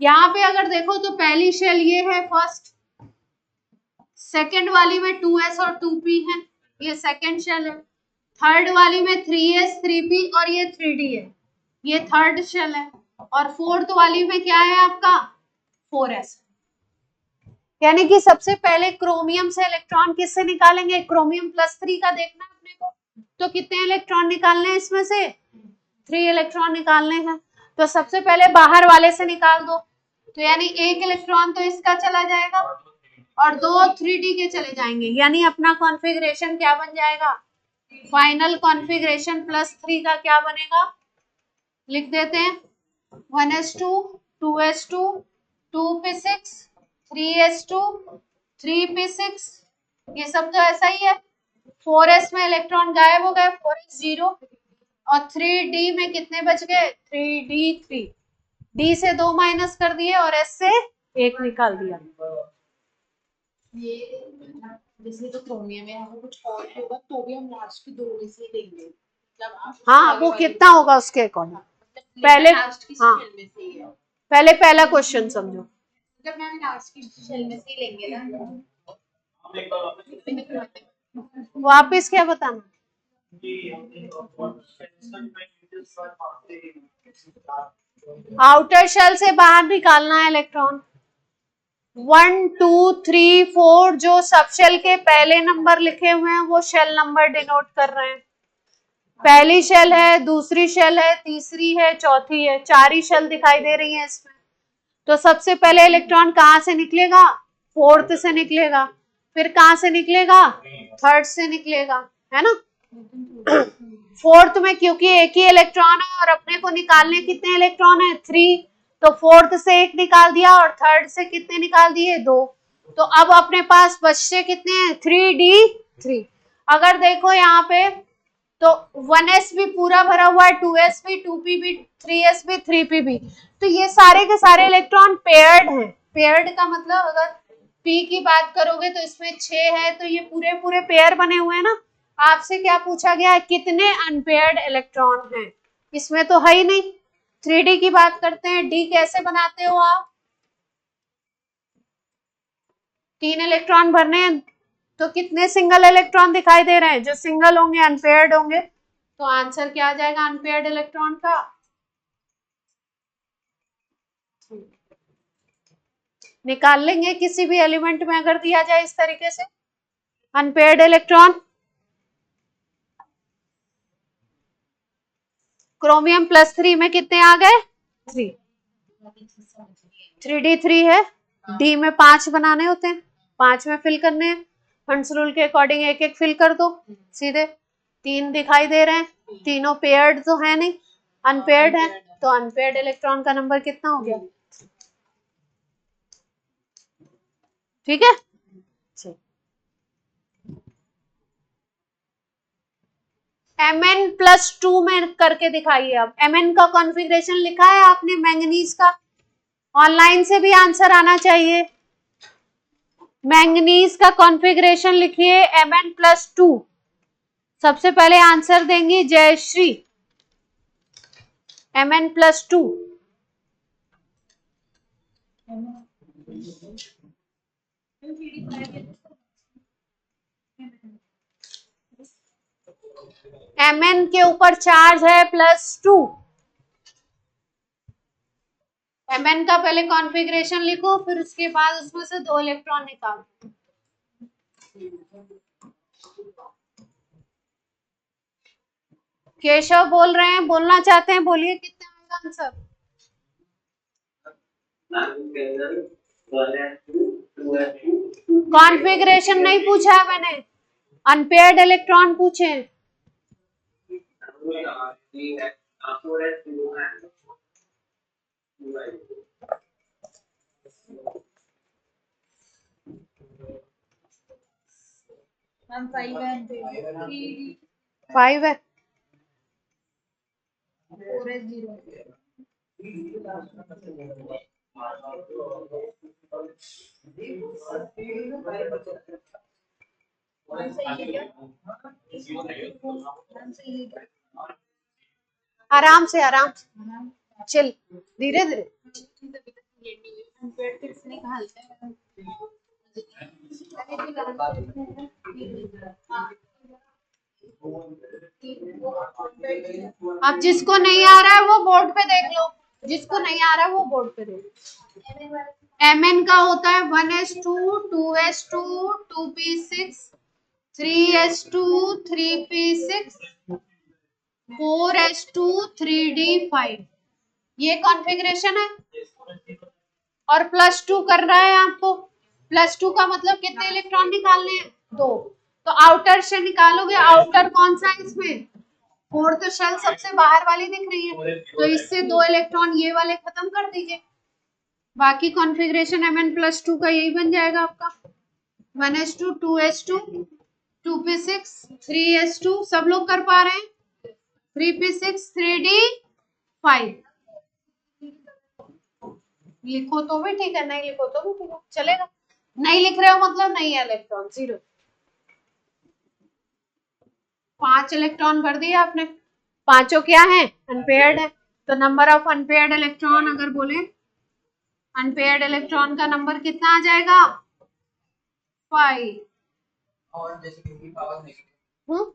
यहाँ पे अगर देखो तो पहली शेल ये है फर्स्ट, सेकंड वाली में 2s और 2p है, ये सेकंड शेल है, थर्ड वाली में 3s 3p और ये 3d है, ये थर्ड शेल है, और फोर्थ वाली में क्या है आपका? 4s। यानी कि सबसे पहले क्रोमियम से इलेक्ट्रॉन किससे निकालेंगे? क्रोमियम +3 का देखना अपने को, तो कितने इलेक्ट्रॉन निकालने हैं इसमें से? 3 इलेक्ट्रॉन निकालने हैं, तो सबसे पहले बाहर वाले से निकाल दो, तो यानी 1 इलेक्ट्रॉन तो इसका चला जाएगा और 2 3d के चले जाएंगे, यानी अपना कॉन्फ़िगरेशन क्या बन जाएगा? फाइनल कॉन्फ़िगरेशन +3 का क्या बनेगा, लिख देते हैं 1s2 2s2 2p6 3s2 3p6, ये सब तो ऐसा ही है। 4s में इलेक्ट्रॉन गायब हो गए, 4s 0, और 3d में कितने बच गए 3d3, d से 2 माइनस कर दिए और s से 1 निकाल दिया। ये जैसे तो क्रोमियम है, हमें कुछ और होगा तो भी हम लास्ट की 2 में से लेंगे, मतलब आप हाँ वो कितना होगा उसके अकॉर्डिंग, पहले लास्ट की हाँ शेल में से ही है, पहले पहला क्वेश्चन समझो, मतलब मैम लास्ट की शेल में से ही लेंगे ना। वापिस क्या बताना, आउटर शेल से बाहर निकालना है इलेक्ट्रॉन। 1 2 3 4 जो सब शेल के पहले नंबर लिखे हुए हैं वो शेल नंबर डिनोट कर रहे हैं। पहली शेल है, दूसरी शेल है, तीसरी है, चौथी है, 4 ही शेल दिखाई दे रही है इसमें। तो सबसे पहले इलेक्ट्रॉन कहाँ से निकलेगा, 4th से निकलेगा, फिर कहाँ से निकलेगा, 3rd से निकलेगा, है ना। 4th में क्योंकि एक ही इलेक्ट्रॉन है और अपने को निकालने कितने इलेक्ट्रॉन है 3, तो 4th से 1 निकाल दिया और 3rd से कितने निकाल दिए 2, तो अब अपने पास बचते कितने हैं 3d3। अगर देखो यहाँ पे तो 1s भी पूरा भरा हुआ है, 2s भी, 2p भी, 3s भी, 3p भी, तो ये सारे के सारे इलेक्ट्रॉन पेयर्ड हैं। पेयर्ड का मतलब अगर p की बात करोगे तो इसमें 6 है, तो ये पूरे पूरे पेयर बने हुए हैं ना। आपसे क्या पूछा गया है, कितने अनपेयर्ड इलेक्ट्रॉन हैं, इसमें तो है ही नहीं। 3d की बात करते हैं, d कैसे बनाते हो आप, 3 इलेक्ट्रॉन भरने हैं तो कितने सिंगल इलेक्ट्रॉन दिखाई दे रहे हैं, जो सिंगल होंगे अनपेयर्ड होंगे, तो आंसर क्या आ जाएगा अनपेयर्ड इलेक्ट्रॉन का, निकाल लेंगे किसी भी एलिमेंट में अगर दिया जाए इस तरीके से अनपेयर्ड इलेक्ट्रॉन। क्रोमियम +3 में कितने आ गए 3, 3d3 है, d में 5 बनाने होते हैं, 5 में फिल करने हैं, हंस रूल के अकॉर्डिंग एक एक फिल कर दो सीधे। 3 दिखाई दे रहे हैं, तीनों पेयर्ड तो है नहीं, अनपेयर्ड है, तो अनपेयर्ड इलेक्ट्रॉन का नंबर कितना हो गया, ठीक है। Mn+2 में करके दिखाइए। अब Mn का कॉन्फ़िगरेशन लिखा है आपने मैंगनीज का, ऑनलाइन से भी आंसर आना चाहिए। मैंगनीज का कॉन्फ़िगरेशन लिखिए Mn+2, सबसे पहले आंसर देंगी जयश्री, Mn+2। Mn के ऊपर चार्ज है +2, Mn का पहले कॉन्फ़िगरेशन लिखो, फिर उसके बाद उसमें से 2 इलेक्ट्रॉन निकालो। केशव बोल रहे हैं, बोलना चाहते हैं, बोलिए कितना आएगा आंसर। कॉन्फ़िगरेशन नहीं पूछा है मैंने, अनपेयर्ड इलेक्ट्रॉन पूछे हैं। मैम 5 है, 5 है, 4s 0 आराम से आराम से, चिल, धीरे धीरे। अब जिसको नहीं आ रहा है वो बोर्ड पे देख लो, जिसको नहीं आ रहा है वो बोर्ड पे देख लो। Mn का होता है 1s2 2s2 2p6 3s2 3p6 4s2 3d5, ये कॉन्फ़िगरेशन है। और +2 कर रहा है आपको, +2 का मतलब कितने इलेक्ट्रॉन निकालने हैं 2, तो आउटर से निकालोगे, आउटर कौन सा है इसमें, फोर्थ शेल सबसे बाहर वाली दिख रही है, तो इससे 2 इलेक्ट्रॉन ये वाले खत्म कर दीजिए, बाकी कॉन्फ़िगरेशन Mn+2 का यही बन जाएगा आपका 1s2 2s2 2p6 3s2, सब लोग कर पा रहे हैं, 3p6 3d5, लिखो तो भी ठीक है, नहीं लिखो तो भी ठीक है, चलेगा, नहीं लिख रहे हो मतलब नहीं है इलेक्ट्रॉन, 0, 5 इलेक्ट्रॉन भर दिया आपने, पांचों क्या है, अनपेयर्ड है, तो नंबर ऑफ अनपेयर्ड इलेक्ट्रॉन अगर बोले, अनपेयर्ड इलेक्ट्रॉन का नंबर कितना आ जाएगा, 5। और जैसे कि पावर नेगेटिव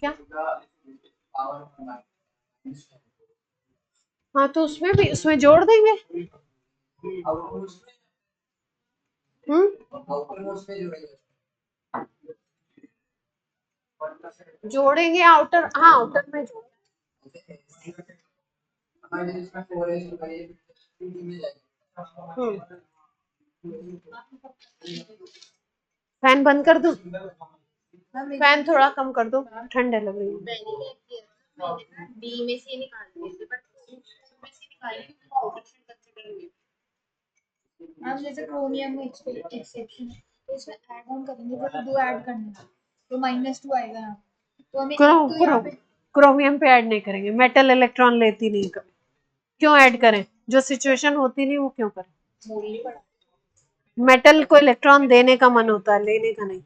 क्या, पावर, हाँ तो उसमें भी, उसमें जोड़ देंगे, जोड़ेंगे आउटर, हाँ आउटर में फैन बंद कर दूं, फैन थोड़ा कम कर दो, ठंड लग रही है। डी में से निकाल थे, बट में से निकाले तो आउटर शेल कंसीडर हुई। अब जैसे क्रोमियम में एक्सेप्शन है, तो इसमें ऐड ऑन करेंगे तो 2 ऐड करना है, तो -2 आएगा यहाँ, तो हमें क्रोमियम पे ऐड नहीं करेंगे, मेटल इलेक्ट्रॉन लेती नहीं कभी, क्यों ऐड करें, जो सिचुएशन होती नहीं वो क्यों करें, मेटल को इलेक्ट्रॉन देने का मन होता है, लेने का नहीं।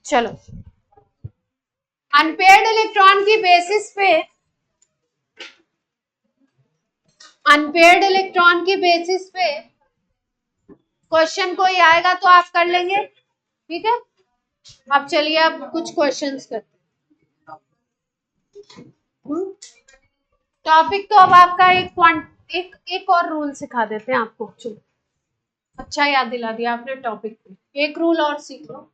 चलो, अनपेयर्ड इलेक्ट्रॉन की बेसिस पे, अनपेयर्ड इलेक्ट्रॉन की बेसिस पे क्वेश्चन कोई आएगा तो आप कर लेंगे, ठीक है। अब चलिए अब कुछ क्वेश्चंस करते हैं। टॉपिक तो अब आपका एक और रूल सिखा देते हैं आपको, चलो अच्छा याद दिला दिया आपने टॉपिक पे, एक रूल और सीख लो,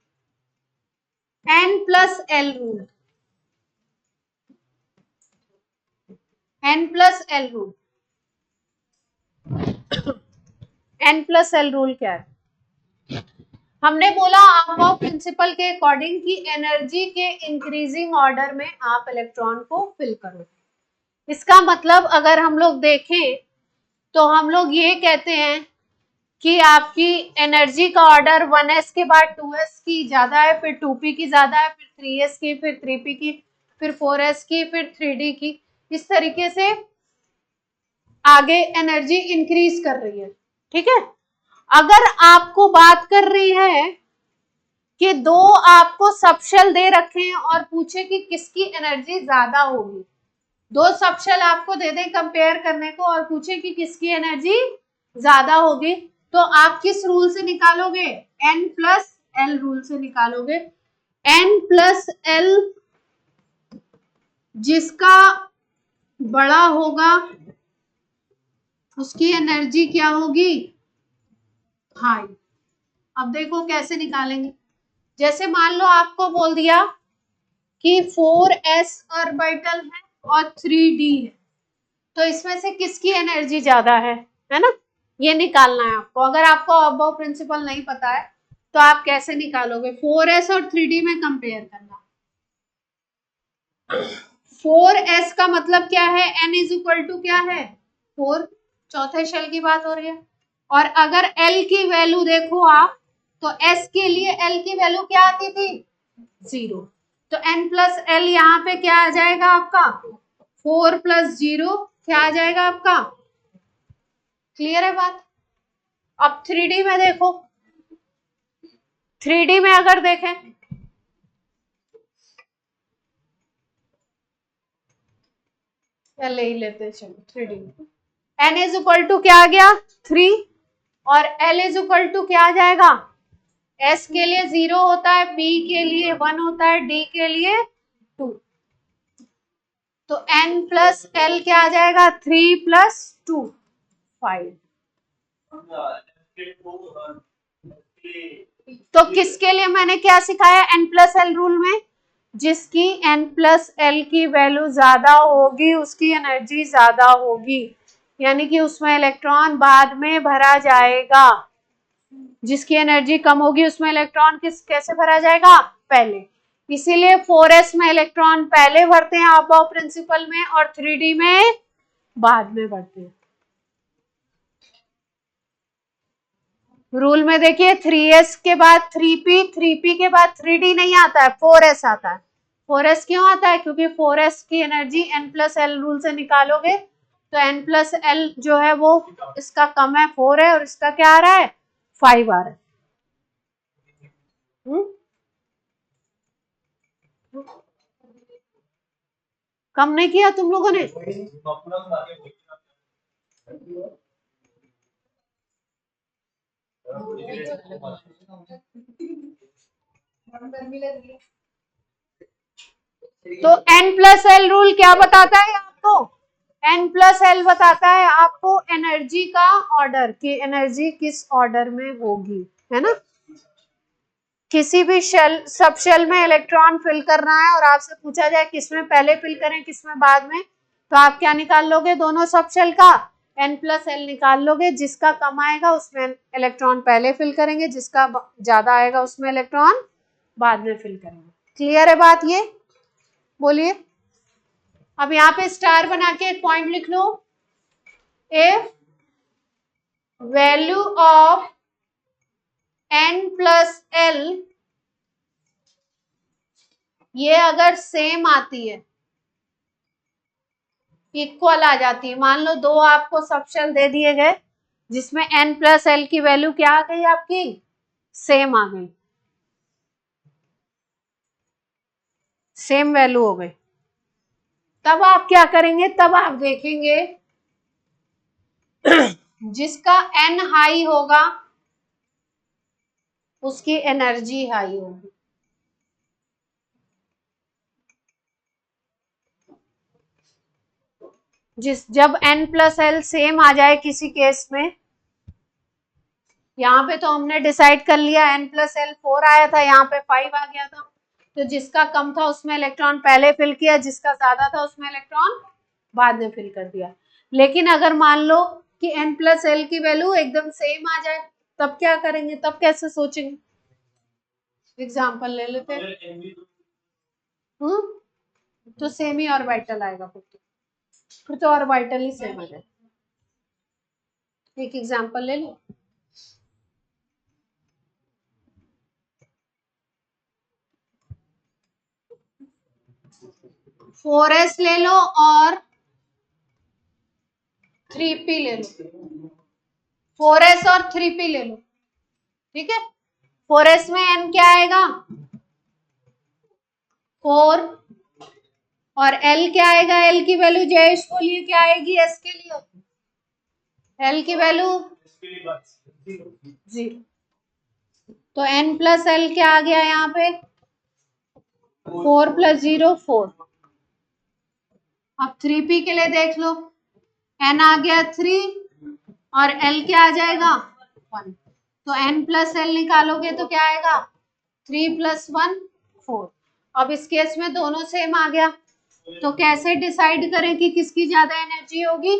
N+L rule, N+L rule, N+L rule क्या है, हमने बोला अबव प्रिंसिपल के अकॉर्डिंग कि एनर्जी के इंक्रीजिंग ऑर्डर में आप इलेक्ट्रॉन को फिल करो। इसका मतलब अगर हम लोग देखें तो हम लोग ये कहते हैं कि आपकी एनर्जी का ऑर्डर 1s के बाद 2s की ज्यादा है, फिर 2p की ज्यादा है, फिर 3s की, फिर 3p की, फिर 4s की, फिर 3d की, इस तरीके से आगे एनर्जी इंक्रीज कर रही है, ठीक है। अगर आपको बात कर रही है कि 2 आपको सबशेल दे रखे हैं और पूछे कि किसकी एनर्जी ज्यादा होगी, 2 सबशेल आपको दे दे कंपेयर करने को और पूछे कि किसकी एनर्जी ज्यादा होगी, तो आप किस रूल से निकालोगे, N+L रूल से निकालोगे। N+L जिसका बड़ा होगा उसकी एनर्जी क्या होगी, हाई। अब देखो कैसे निकालेंगे, जैसे मान लो आपको बोल दिया कि 4s ऑर्बिटल है और 3d है, तो इसमें से किसकी एनर्जी ज्यादा है ना, ये निकालना है आपको। अगर आपको अबव प्रिंसिपल नहीं पता है तो आप कैसे निकालोगे, 4s और 3d में कंपेयर करना। 4s का मतलब क्या है, n = क्या है 4, चौथे शेल की बात हो रही है, और अगर l की वैल्यू देखो आप तो s के लिए l की वैल्यू क्या आती थी 0, तो N+L यहाँ पे क्या आ जाएगा आपका 4 + 0 क्या आ जाएगा आपका, क्लियर है बात। अब 3D में देखो, 3D में अगर देखें ले ही लेते, चलो 3D में n = क्या आ गया 3 और L = क्या आ जाएगा, S के लिए 0 होता है, P के लिए 1 होता है, D के लिए 2, तो N+L क्या आ जाएगा 3 + 2 5। तो किसके लिए मैंने क्या सिखाया N+L रूल में, जिसकी N+L की वैल्यू ज्यादा होगी उसकी एनर्जी ज्यादा होगी, यानी कि उसमें इलेक्ट्रॉन बाद में भरा जाएगा, जिसकी एनर्जी कम होगी उसमें इलेक्ट्रॉन कैसे भरा जाएगा, पहले। इसीलिए 4s में इलेक्ट्रॉन पहले भरते हैं अबॉव प्रिंसिपल में, और 3d में बाद में भरते हैं। रूल में देखिए 3s के बाद 3p, 3p के बाद 3d नहीं आता है, 4s आता है। 4s क्यों आता है, क्योंकि 4s की एनर्जी n+l रूल से निकालोगे तो n+l जो है वो इसका कम है, 4 है, और इसका क्या आ रहा है, 5 आ रहा है। कम नहीं किया तुम लोगों ने? तो n+l रूल क्या बताता है आपको, n+l बताता है आपको एनर्जी का ऑर्डर, कि एनर्जी किस ऑर्डर में होगी, है ना। किसी भी सब शेल में इलेक्ट्रॉन फिल करना है और आपसे पूछा जाए किसमें पहले फिल करें किसमें बाद में, तो आप क्या निकाल लोगे, दोनों सब शेल का n+l निकाल लोगे। जिसका कम आएगा उसमें इलेक्ट्रॉन पहले फिल करेंगे, जिसका ज्यादा आएगा उसमें इलेक्ट्रॉन बाद में फिल करेंगे। क्लियर है बात ये? बोलिए। अब यहाँ पे स्टार बना के एक पॉइंट लिख लो, इफ वैल्यू ऑफ n+l ये अगर सेम आती है, इक्वल आ जाती है, मान लो दो आपको सब शेल दे दिए गए जिसमें n+l की वैल्यू क्या आ गई आपकी, सेम आ गई, सेम वैल्यू हो गई, तब आप क्या करेंगे, तब आप देखेंगे जिसका n हाई होगा उसकी एनर्जी हाई होगी। जब n+l सेम आ जाए किसी केस में, यहाँ पे तो हमने डिसाइड कर लिया n+l 4 आया था, यहाँ पे 5 आ गया था, तो जिसका कम था उसमें इलेक्ट्रॉन पहले फिल किया, जिसका ज्यादा था उसमें इलेक्ट्रॉन बाद में फिल कर दिया। लेकिन अगर मान लो कि n+l की वैल्यू एकदम सेम आ जाए, तब क्या करेंगे, तब कैसे सोचेंगे? एग्जाम्पल ले लेते हैं। तो सेम ही ऑर्बिटल आएगा, फिर तो ऑर्बिटल ही सेम आ जाए। एक एग्जाम्पल ले लो, फोर एस ले लो और 3p ले लो, 4s और 3p ले लो, ठीक है। 4s में n क्या आएगा, 4, और l क्या आएगा, l की वैल्यू जयेश बोलिए क्या आएगी s के लिए, l की वैल्यू 0, तो n+l क्या आ गया यहाँ पे, 4 + 0 4। अब 3p के लिए देख लो, n आ गया 3 और l क्या आ जाएगा 1, तो n+l निकालोगे तो क्या आएगा, 3 + 1 4। अब इस केस में दोनों सेम आ गया, तो कैसे डिसाइड करें कि किसकी ज्यादा एनर्जी होगी,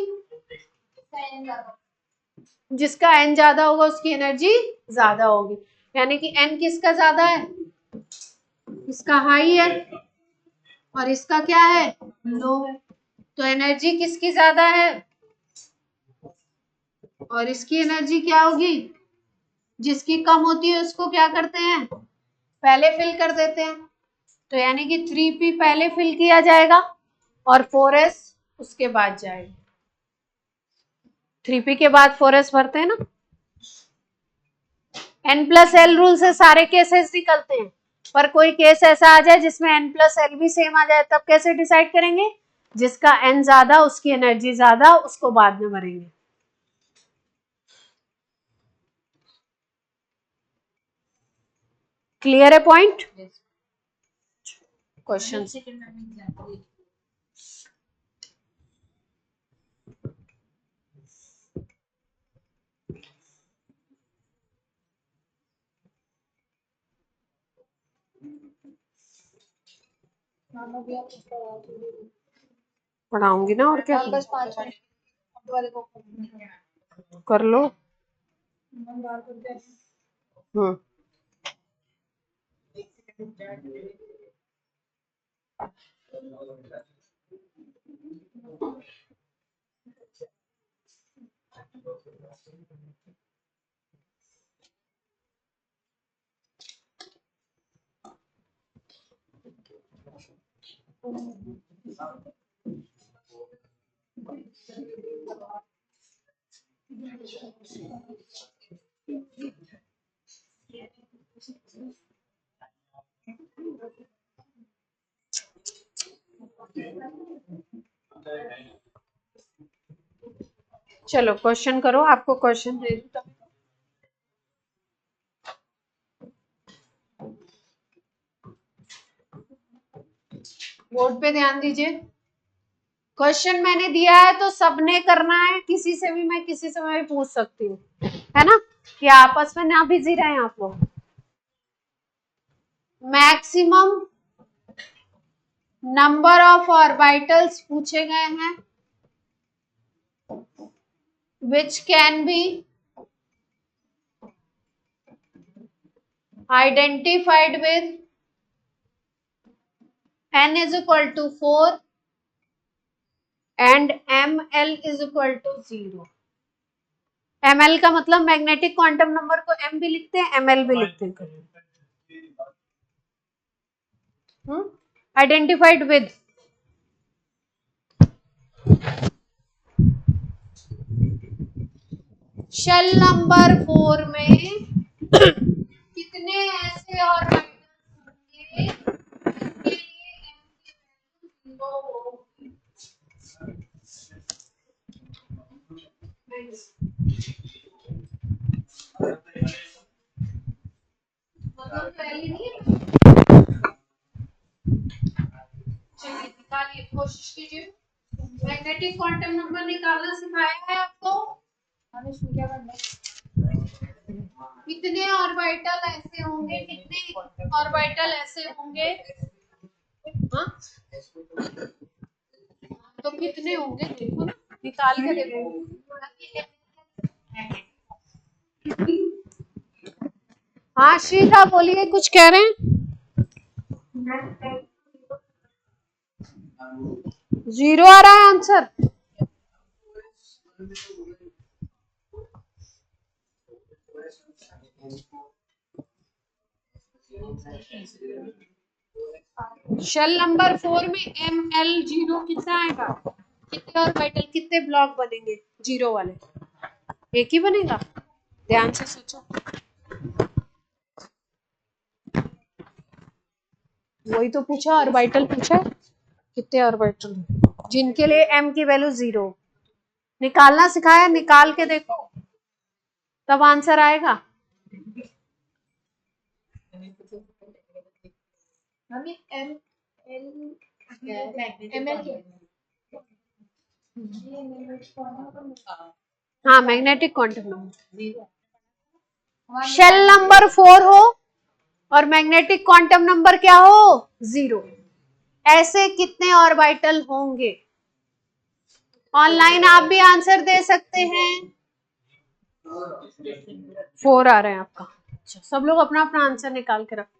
जिसका n ज्यादा होगा उसकी एनर्जी ज्यादा होगी, यानी कि n किसका ज्यादा है, इसका हाई है, और इसका क्या है, लो है, तो एनर्जी किसकी ज्यादा है, और इसकी एनर्जी क्या होगी, जिसकी कम होती है उसको क्या करते हैं, पहले फिल कर देते हैं, तो यानी कि 3p पहले फिल किया जाएगा और 4s उसके बाद जाएगा। 3p के बाद 4s भरते हैं ना। n+l रूल से सारे केसेस निकलते हैं, पर कोई केस ऐसा आ जाए जिसमें n+l भी सेम आ जाए, तब कैसे डिसाइड करेंगे, जिसका n ज्यादा उसकी एनर्जी ज्यादा, उसको बाद में भरेंगे। क्लियर है पॉइंट? क्वेश्चन पढ़ाऊंगी ना, और क्या बस 5 मिनट वाले को कर लो। हम्म चलो क्वेश्चन करो, आपको क्वेश्चन दे दूं तब। बोर्ड पे ध्यान दीजिए। क्वेश्चन मैंने दिया है तो सबने करना है, किसी से भी मैं किसी से मैं भी पूछ सकती हूँ, है ना, कि आपस में ना बिजी रहें आप लोग। मैक्सिमम नंबर ऑफ ऑर्बिटल्स पूछे गए हैं which can be identified with n is equal to 4 and ml is equal to 0। ml का मतलब मैग्नेटिक क्वांटम नंबर को m भी लिखते हैं, ml भी लिखते हैं। आइडेंटिफाइड विद शेल नंबर 4 में कितने ऐसे ऑर्बिटल्स होंगे जिनके लिए m की वैल्यू 0 होगी। मतलब पहले नहीं है, चलिए निकालिए, कोशिश कीजिए। मैग्नेटिक क्वांटम नंबर निकालना सिखाया है आपको। हमें इसमें क्या करना है? कितने ऑर्बिटल ऐसे होंगे, कितने ऑर्बिटल ऐसे होंगे, हाँ तो कितने होंगे देखो ना, निकाल के देखो। हाँ श्रीता बोलिए, कुछ कह रहे हैं? 0 आ रहा है आंसर। शेल नंबर 4 में ml0 कितना आएगा, कितने ऑर्बिटल, कितने ब्लॉक बनेंगे 0 वाले? एक ही बनेगा, ध्यान से सोचो। वही तो पूछा, ऑर्बिटल पूछा, कितने ऑर्बिटल जिनके लिए m की वैल्यू 0। निकालना सिखाया, निकाल के देखो तब आंसर आएगा। हमें एम एल एम एल हाँ magnetic quantum number. Shell number 4 हो और मैग्नेटिक क्वांटम नंबर क्या हो, 0। ऐसे कितने ऑर्बिटल होंगे? ऑनलाइन आप भी आंसर दे सकते हैं। 4 आ रहे हैं आपका। अच्छा, सब लोग अपना अपना आंसर निकाल के रखो।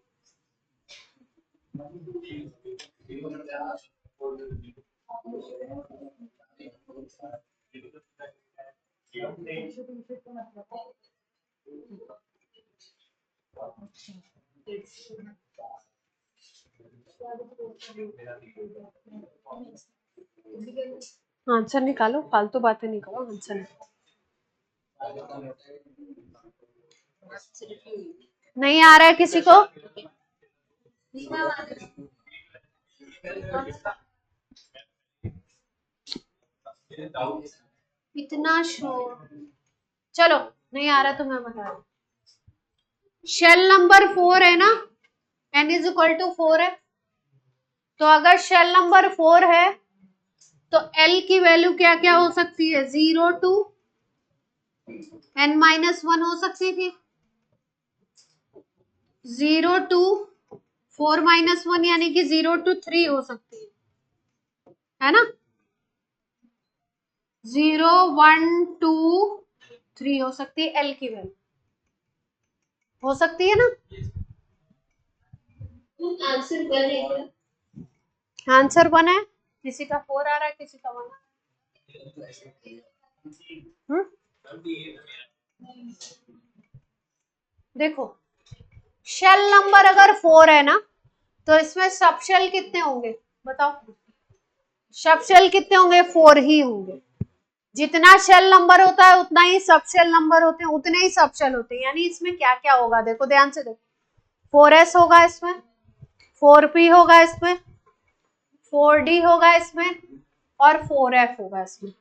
आंसर निकालो, फालतू बातें नहीं करो, आंसर निकालो। नहीं आ रहा है किसी को? इतना शोर, चलो नहीं आ रहा तो मैं बता रहा हूं। शेल नंबर 4 है ना, n इज इक्वल टू 4 है, तो अगर शेल नंबर 4 है तो l की वैल्यू क्या क्या हो सकती है, 0 to n-1 हो सकती थी, 0 to 4-1 यानी कि 0 to 3 हो सकती है ना, 0, 1, 2, 3 हो सकती है l की वैल्यू। हो सकती है ना? आंसर 1 है क्या? आंसर 1 है, किसी का 4 आ रहा है, किसी का 1। देखो शेल नंबर अगर 4 है ना, तो इसमें सब शेल कितने होंगे बताओ? सब शेल कितने होंगे? 4 ही होंगे। जितना शेल नंबर होता है उतना ही सब शेल नंबर होते हैं, उतने ही सब शेल होते हैं। यानी इसमें क्या क्या होगा देखो, ध्यान से देखो। 4s होगा इसमें, 4p होगा इसमें, 4d होगा इसमें, और 4f होगा इसमें।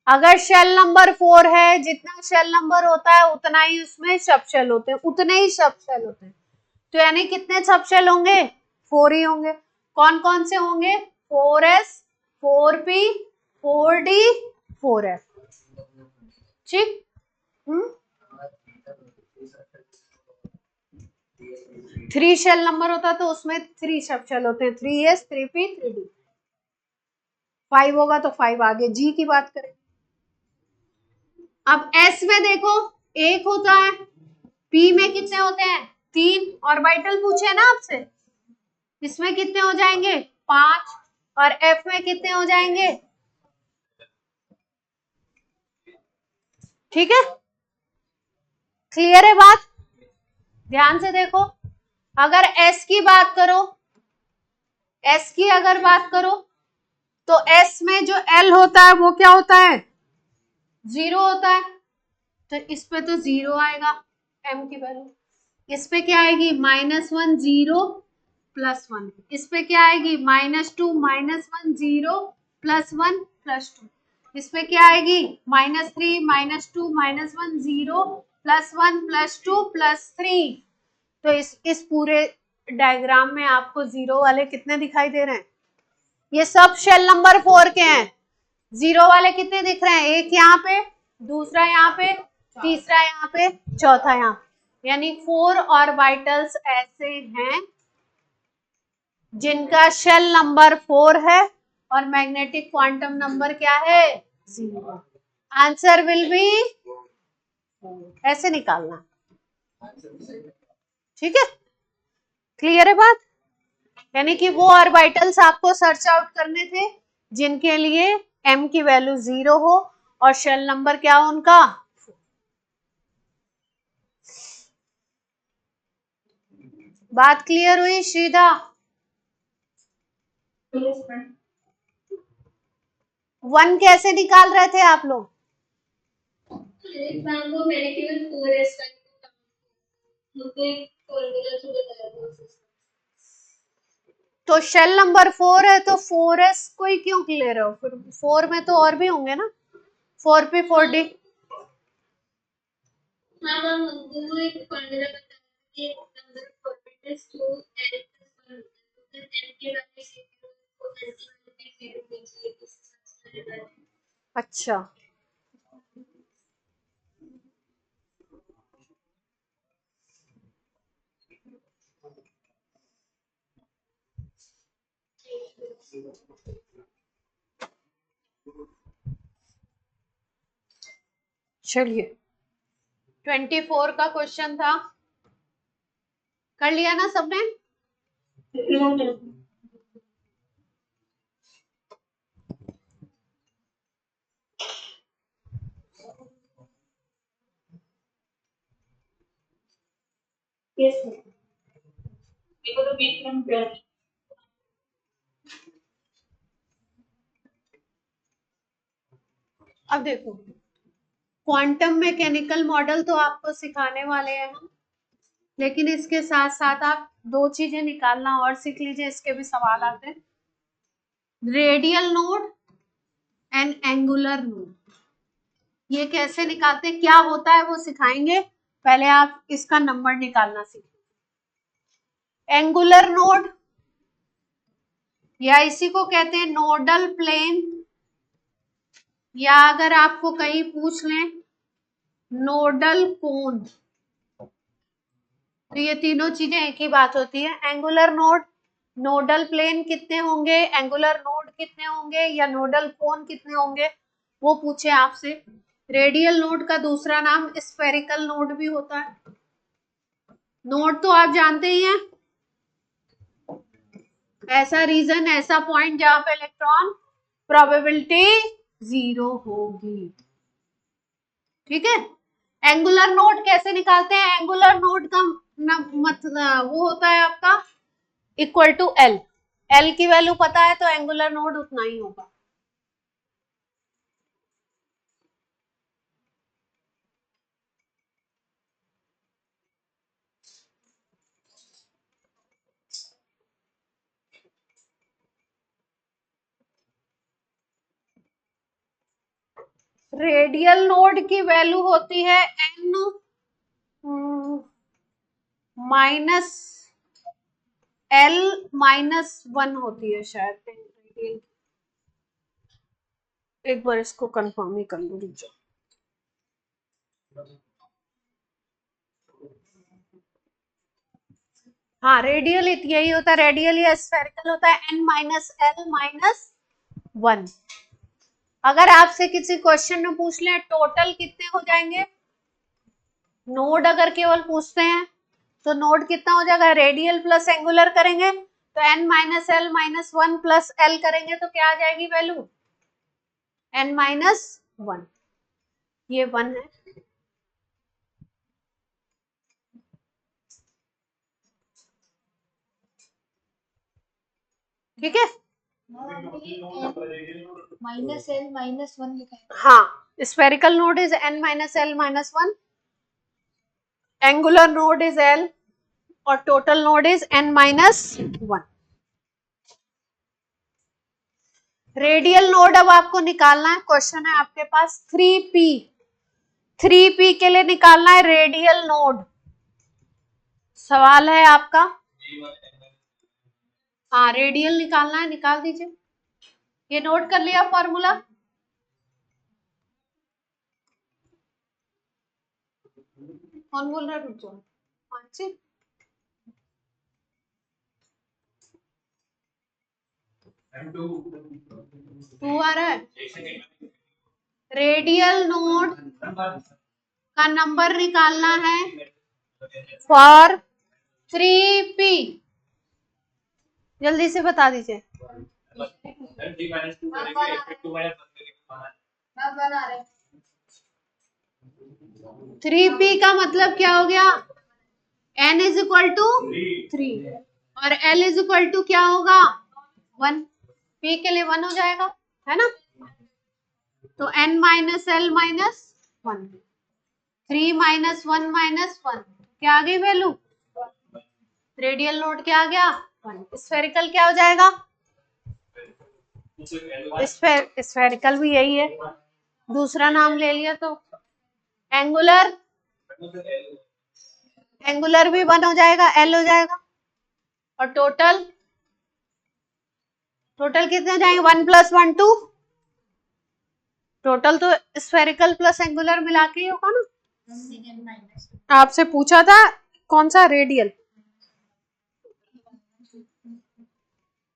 अगर शेल नंबर 4 है, जितना शेल नंबर होता है उतना ही उसमें सब शेल होते हैं, उतने ही सब शेल होते हैं। तो यानी कितने सब शेल होंगे? 4 ही होंगे। कौन कौन से होंगे? 4s, 4p, 4d, 4f। ठीक। 3 शेल नंबर होता तो उसमें 3 सब शेल होते हैं, 3s, 3p, 3d। 5 होगा तो 5 आगे जी की बात करें। अब s में देखो 1 होता है, p में कितने होते हैं? 3 ऑर्बिटल पूछे ना आपसे, इसमें कितने हो जाएंगे? 5। और f में कितने हो जाएंगे? ठीक है, क्लियर है बात? ध्यान से देखो, अगर s की बात करो, s की अगर बात करो तो s में जो l होता है वो क्या होता है? 0 होता है। तो इस पे तो 0 आएगा m की वैल्यू। इस पे क्या आएगी? -1 0 +1। इस पे क्या आएगी? -2 -1 0 +1 +2। इस पे क्या आएगी? -3 -2 -1 0 +1 +2 +3। तो इस पूरे डायग्राम में आपको 0 वाले कितने दिखाई दे रहे हैं? ये सब शेल नंबर 4 के हैं। 0 वाले कितने दिख रहे हैं? एक यहाँ पे, दूसरा यहाँ पे, तीसरा यहाँ पे, चौथा यहाँ। यानी 4 ऑर्बिटल्स ऐसे हैं जिनका शेल नंबर 4 है और मैग्नेटिक क्वांटम नंबर क्या है? 0। आंसर विल बी ऐसे निकालना। ठीक है, क्लियर है बात? यानी कि वो ऑर्बिटल्स आपको सर्च आउट करने थे जिनके लिए m की वैल्यू 0 हो और शेल नंबर क्या हो उनका? बात क्लियर हुई श्रीदा? 1 कैसे निकाल रहे थे आप लोग? एग्जाम को मैंने केवल 4s का मुझको एक फॉर्मूला से बताया था। तो शेल नंबर 4 है तो 4s को ही क्यों ले रहे हो? फिर 4 में तो और भी होंगे ना, 4p 4d। हाँ मैम, मुझे एक फॉर्मूला बताया कि number of orbitals two n + 1 n के वैल्यू 0 अच्छा, चलिए 24 का क्वेश्चन था, कर लिया ना सबने? Yes sir. देखो तो बीच में ब्लैक अब देखो क्वांटम मैकेनिकल मॉडल तो आपको सिखाने वाले हैं हम, लेकिन इसके साथ साथ आप 2 चीजें निकालना और सीख लीजिए, इसके भी सवाल आते हैं। Radial node and angular node, ये कैसे निकालते हैं, क्या होता है वो सिखाएंगे। पहले आप इसका नंबर निकालना सीखें। एंगुलर नोड या इसी को कहते हैं नोडल प्लेन, या अगर आपको कहीं पूछ लें नोडल कोन, तो ये तीनों चीजें एक ही बात होती है। एंगुलर नोड, नोडल प्लेन कितने होंगे, एंगुलर नोड कितने होंगे, या नोडल कोन कितने होंगे, वो पूछे आपसे। रेडियल नोड का दूसरा नाम स्फेरिकल नोड भी होता है। नोड तो आप जानते ही हैं, ऐसा रीजन, ऐसा पॉइंट जहां पे इलेक्ट्रॉन प्रोबेबिलिटी 0 होगी। ठीक है। एंगुलर नोड कैसे निकालते हैं? एंगुलर नोड का मतलब वो होता है आपका इक्वल टू एल। एल की वैल्यू पता है तो एंगुलर नोड उतना ही होगा। रेडियल नोड की वैल्यू होती है एन माइनस एल -1 होती है शायद। एक बार इसको कंफर्म ही कर लूँ, रुक जाओ। हाँ, रेडियल यही होता है, रेडियल या स्फेरिकल होता है n-l-1। अगर आपसे किसी क्वेश्चन में पूछ लें टोटल कितने हो जाएंगे, नोड अगर केवल पूछते हैं तो नोड कितना हो जाएगा, रेडियल प्लस एंगुलर करेंगे तो n-l-1 प्लस l करेंगे तो क्या आ जाएगी वैल्यू, n-1। ये 1 है। ठीक है। -l-1 लिखा है। हाँ, spherical node is n-l-1, angular node is l और total node is n-1। Radial node अब आपको निकालना है, क्वेश्चन है आपके पास 3p। 3p के लिए निकालना है रेडियल नोड। सवाल है आपका, हाँ रेडियल निकालना है, निकाल दीजिए। ये नोट कर लिया फॉर्मूला। कौन बोल रहा है, रुक जाओ। मानसी, 2 आ रहा है। रेडियल नोड का नंबर निकालना है फॉर 3p। जल्दी से बता दीजिए। बना रहे 3p का मतलब क्या हो गया, n इज इक्वल टू 3 और l इज इक्वल टू क्या होगा 1। p के लिए 1 हो जाएगा, है ना। तो n-l-1, 3 -1 -1 क्या आ गई वैल्यू, रेडियल नोड क्या आ गया 1। स्फेरिकल क्या हो जाएगा, स्फेरिकल भी यही है, दूसरा नाम ले लिया तो। एंगुलर, एंगुलर भी 1 हो जाएगा, l हो जाएगा। और टोटल, टोटल कितने हो जाएंगे, 1 + 1 2। टोटल तो स्फेरिकल प्लस एंगुलर मिला के ही होगा ना। आपसे पूछा था कौन सा, रेडियल।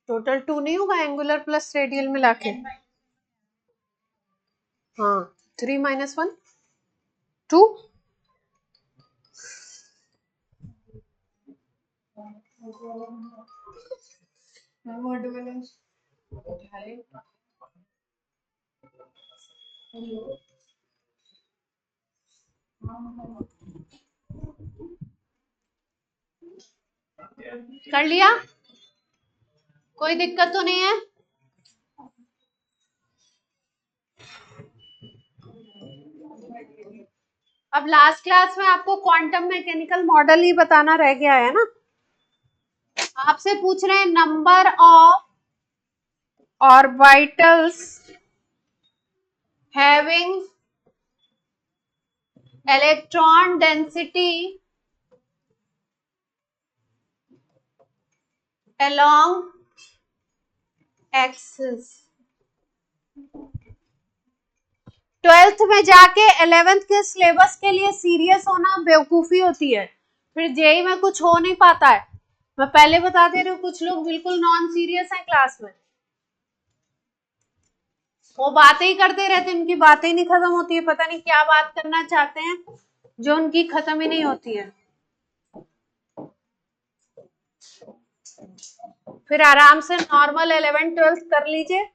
टोटल 2 नहीं होगा, एंगुलर प्लस रेडियल मिला के। हाँ, 3 - 1 2। कर लिया, कोई दिक्कत तो नहीं है। अब लास्ट क्लास में आपको क्वांटम मैकेनिकल मॉडल ही बताना रह गया है ना। आपसे पूछ रहे हैं number of orbitals having electron density along axis। 12th में जाके 11th के सिलेबस के लिए सीरियस होना बेवकूफी होती है, फिर जेई में कुछ हो नहीं पाता है। मैं पहले बता दे रही हूँ, कुछ लोग बिल्कुल नॉन सीरियस हैं क्लास में, वो बातें ही करते रहते हैं, उनकी बातें ही नहीं खत्म होती है, पता नहीं क्या बात करना चाहते हैं जो उनकी खत्म ही नहीं होती है। फिर आराम से नॉर्मल 11th 12th कर लीजिए।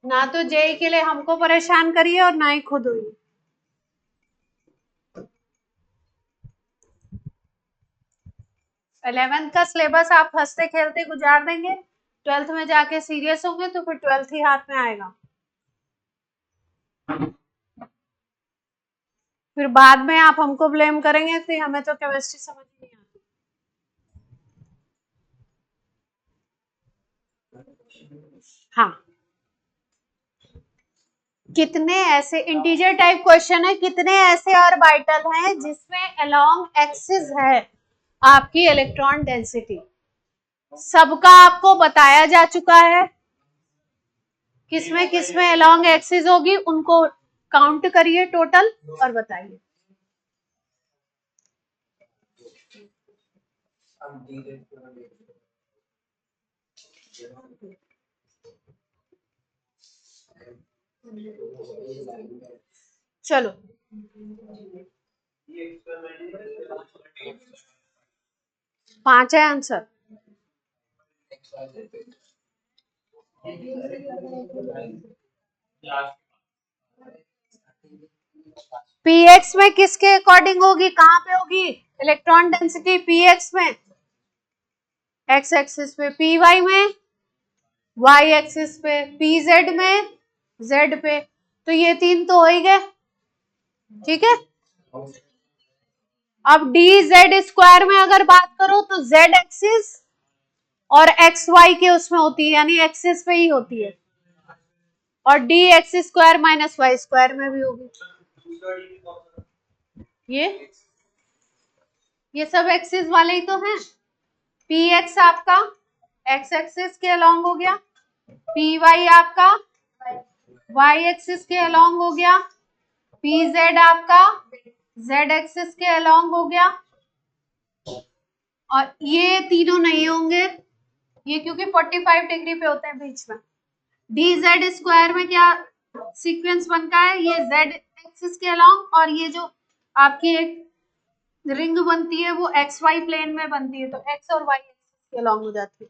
ना तो जेई के लिए हमको परेशान करिए और ना ही खुद हुई। इलेवेंथ का सिलेबस आप हंसते खेलते गुजार देंगे, 12th में जाके सीरियस होंगे तो फिर 12th ही हाथ में आएगा। फिर बाद में आप हमको ब्लेम करेंगे कि हमें तो केमिस्ट्री समझ नहीं आती। हाँ, कितने ऐसे इंटीजर टाइप क्वेश्चन है, कितने ऐसे ऑर्बिटल हैं जिसमें अलोंग एक्सिस है आपकी इलेक्ट्रॉन डेंसिटी, सबका आपको बताया जा चुका है। किसमें अलोंग एक्सिस होगी उनको काउंट करिए टोटल और बताइए। चलो, 5 है आंसर। पीएक्स में किसके अकॉर्डिंग होगी, कहां पे होगी इलेक्ट्रॉन डेंसिटी पीएक्स में? एक्स एक्सिस पे, पीवाई में वाई एक्सिस पे, पीजेड में जेड पे। तो ये 3 तो हो ही गए, ठीक है। अब डी जेड स्क्वायर में अगर बात करो तो जेड एक्सिस और एक्स वाई के उसमें होती है, यानी एक्सिस पे ही होती है, और D X square minus Y square में भी होगी। ये सब एक्सिस वाले ही तो हैं। पी एक्स आपका एक्स एक्सिस के अलोंग हो गया, पी वाई आपका वाई एक्सिस के अलोंग हो गया, पी जेड आपका जेड एक्सिस के अलोंग हो गया, और ये तीनों नहीं होंगे ये, क्योंकि 45 डिग्री पे होते हैं बीच में। डी जेड स्क्वायर में क्या सीक्वेंस बनता है, ये जेड एक्सिस के अलोंग, और ये जो आपकी एक रिंग बनती है वो एक्स वाई प्लेन में बनती है, तो एक्स और वाई एक्सिस के अलोंग हो जाती है।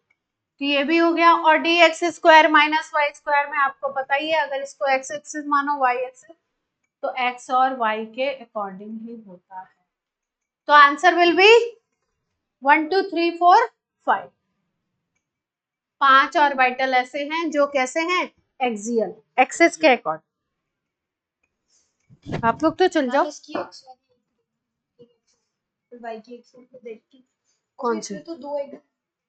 तो ये भी हो गया। और D X square minus Y square में आपको पता ही है, अगर इसको एक्स एक्सिस मानो वाई एक्सिस तो एक्स और वाई के अकॉर्डिंग ही होता है। तो आंसर विल बी 1 2 3 4 5। 5 ऑर्बिटल ऐसे हैं जो कैसे हैं, एक्सियल, एक्सिस के अकॉर्डिंग। आप लोग तो चल जाओ। कौन से? तो 2 एक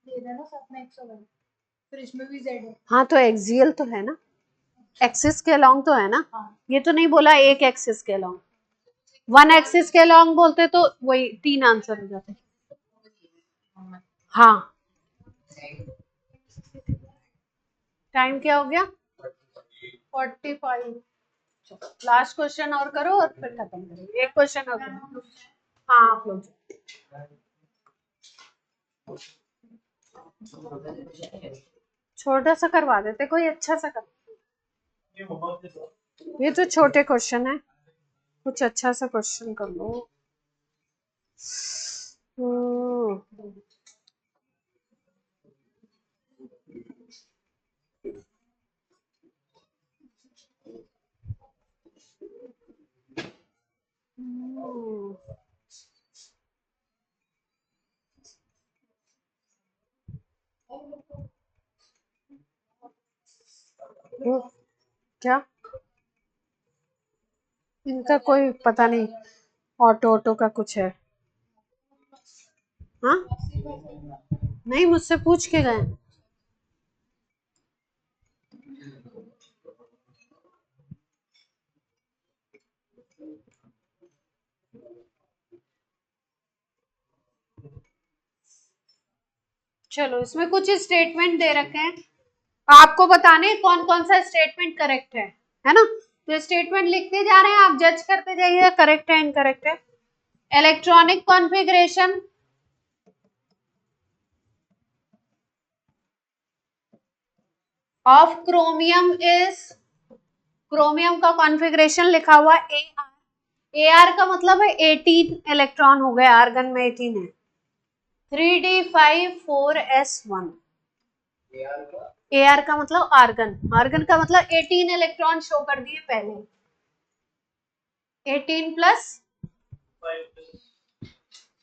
दे देना साथ में एक्स और वाई, फिर इसमें भी जेड है। हाँ तो एक्सियल तो है ना, एक्सिस के अलोंग तो है ना। हाँ। ये तो नहीं बोला एक एक्सिस के अलोंग, 1 एक्सिस के अलोंग बोलते तो वही 3 आंसर हो जाते। हाँ, टाइम क्या हो गया 45। लास्ट क्वेश्चन और करो और फिर खत्म करो, एक क्वेश्चन और करो। हाँ आप लोग छोटा सा करवा देते, कोई अच्छा सा कर। ये तो छोटे क्वेश्चन है, कुछ अच्छा सा क्वेश्चन कर लो। क्या इनका कोई पता नहीं, ऑटो का कुछ है। हाँ नहीं, मुझसे पूछ के गए। चलो, इसमें कुछ स्टेटमेंट दे रखे हैं, आपको बताने कौन कौन सा स्टेटमेंट करेक्ट है ना। तो स्टेटमेंट लिखते जा रहे हैं, आप जज करते जाइए करेक्ट है इनकरेक्ट है। Electronic configuration of chromium is, chromium का कॉन्फ़िगरेशन लिखा हुआ AR Ar का मतलब है 18 इलेक्ट्रॉन हो गए, आर्गन में 18 है। 3d5 4s1। Ar का मतलब आर्गन, आर्गन का मतलब 18 इलेक्ट्रॉन शो कर दिए पहले। 18 प्लस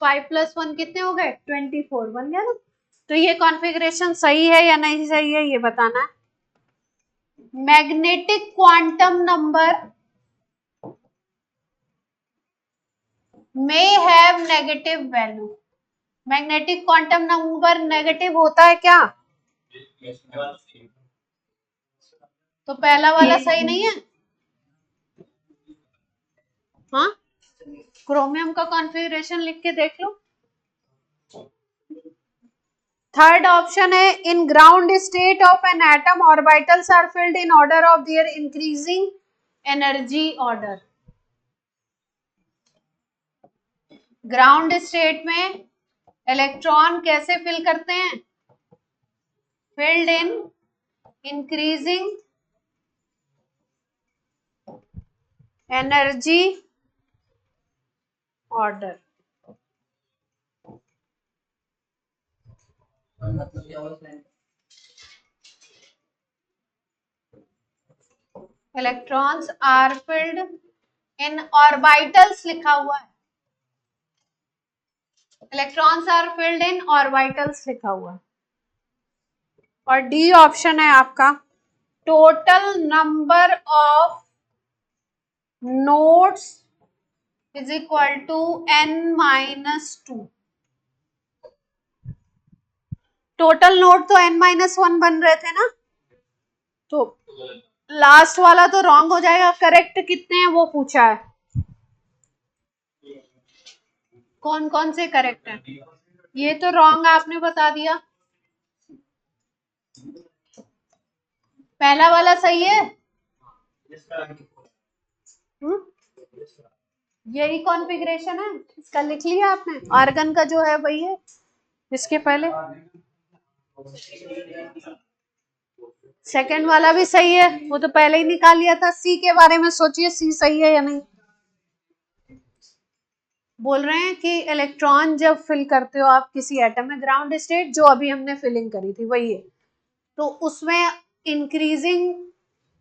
5 प्लस 1 कितने हो गए? 24 बन गया ना। तो ये कॉन्फ़िगरेशन सही है या नहीं सही है ये बताना है। Magnetic quantum number may have negative value। Magnetic quantum number negative होता है क्या? तो पहला वाला सही नहीं है। हाँ, क्रोमियम का कॉन्फ़िगरेशन लिख के देख लो। थर्ड ऑप्शन है, in ground state of an atom orbitals are filled in order of their increasing energy order. Ground state में इलेक्ट्रॉन कैसे फिल करते हैं? Filled in increasing energy order. Electrons are filled in orbitals लिखा हुआ है, electrons are filled in orbitals लिखा हुआ है। और डी ऑप्शन है आपका, total number of nodes is equal to n-2। Total node तो n-1 बन रहे थे ना, तो लास्ट वाला तो रॉन्ग हो जाएगा। करेक्ट कितने हैं वो पूछा है, कौन कौन से करेक्ट है? ये तो रॉन्ग आपने बता दिया। पहला वाला सही है। यही कॉन्फ़िगरेशन है, इसका लिख लिया आपने। आर्गन का जो है वही है इसके पहले। सेकंड वाला भी सही है, वो तो पहले ही निकाल लिया था। सी के बारे में सोचिए, सी सही है या नहीं। बोल रहे हैं कि इलेक्ट्रॉन जब फिल करते हो आप किसी एटम में, ग्राउंड स्टेट जो अभी हमने फिलिंग करी थी वही है, तो उसमें इंक्रीजिंग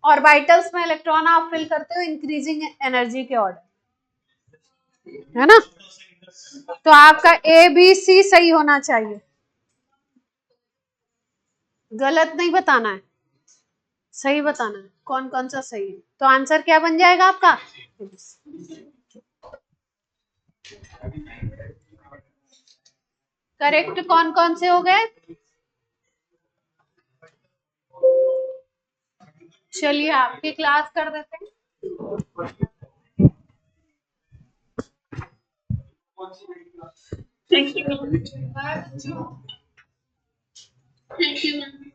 ऑर्बिटल्स में इलेक्ट्रॉन आप फिल करते हो इंक्रीजिंग एनर्जी के ऑर्डर, है ना। तो आपका ए बी सी सही होना चाहिए, गलत नहीं बताना है, सही बताना है कौन कौन सा सही है। तो आंसर क्या बन जाएगा आपका? करेक्ट कौन कौन से हो गए? चलिए आपकी क्लास कर देते हैं। Thank you. Thank you, ma'am.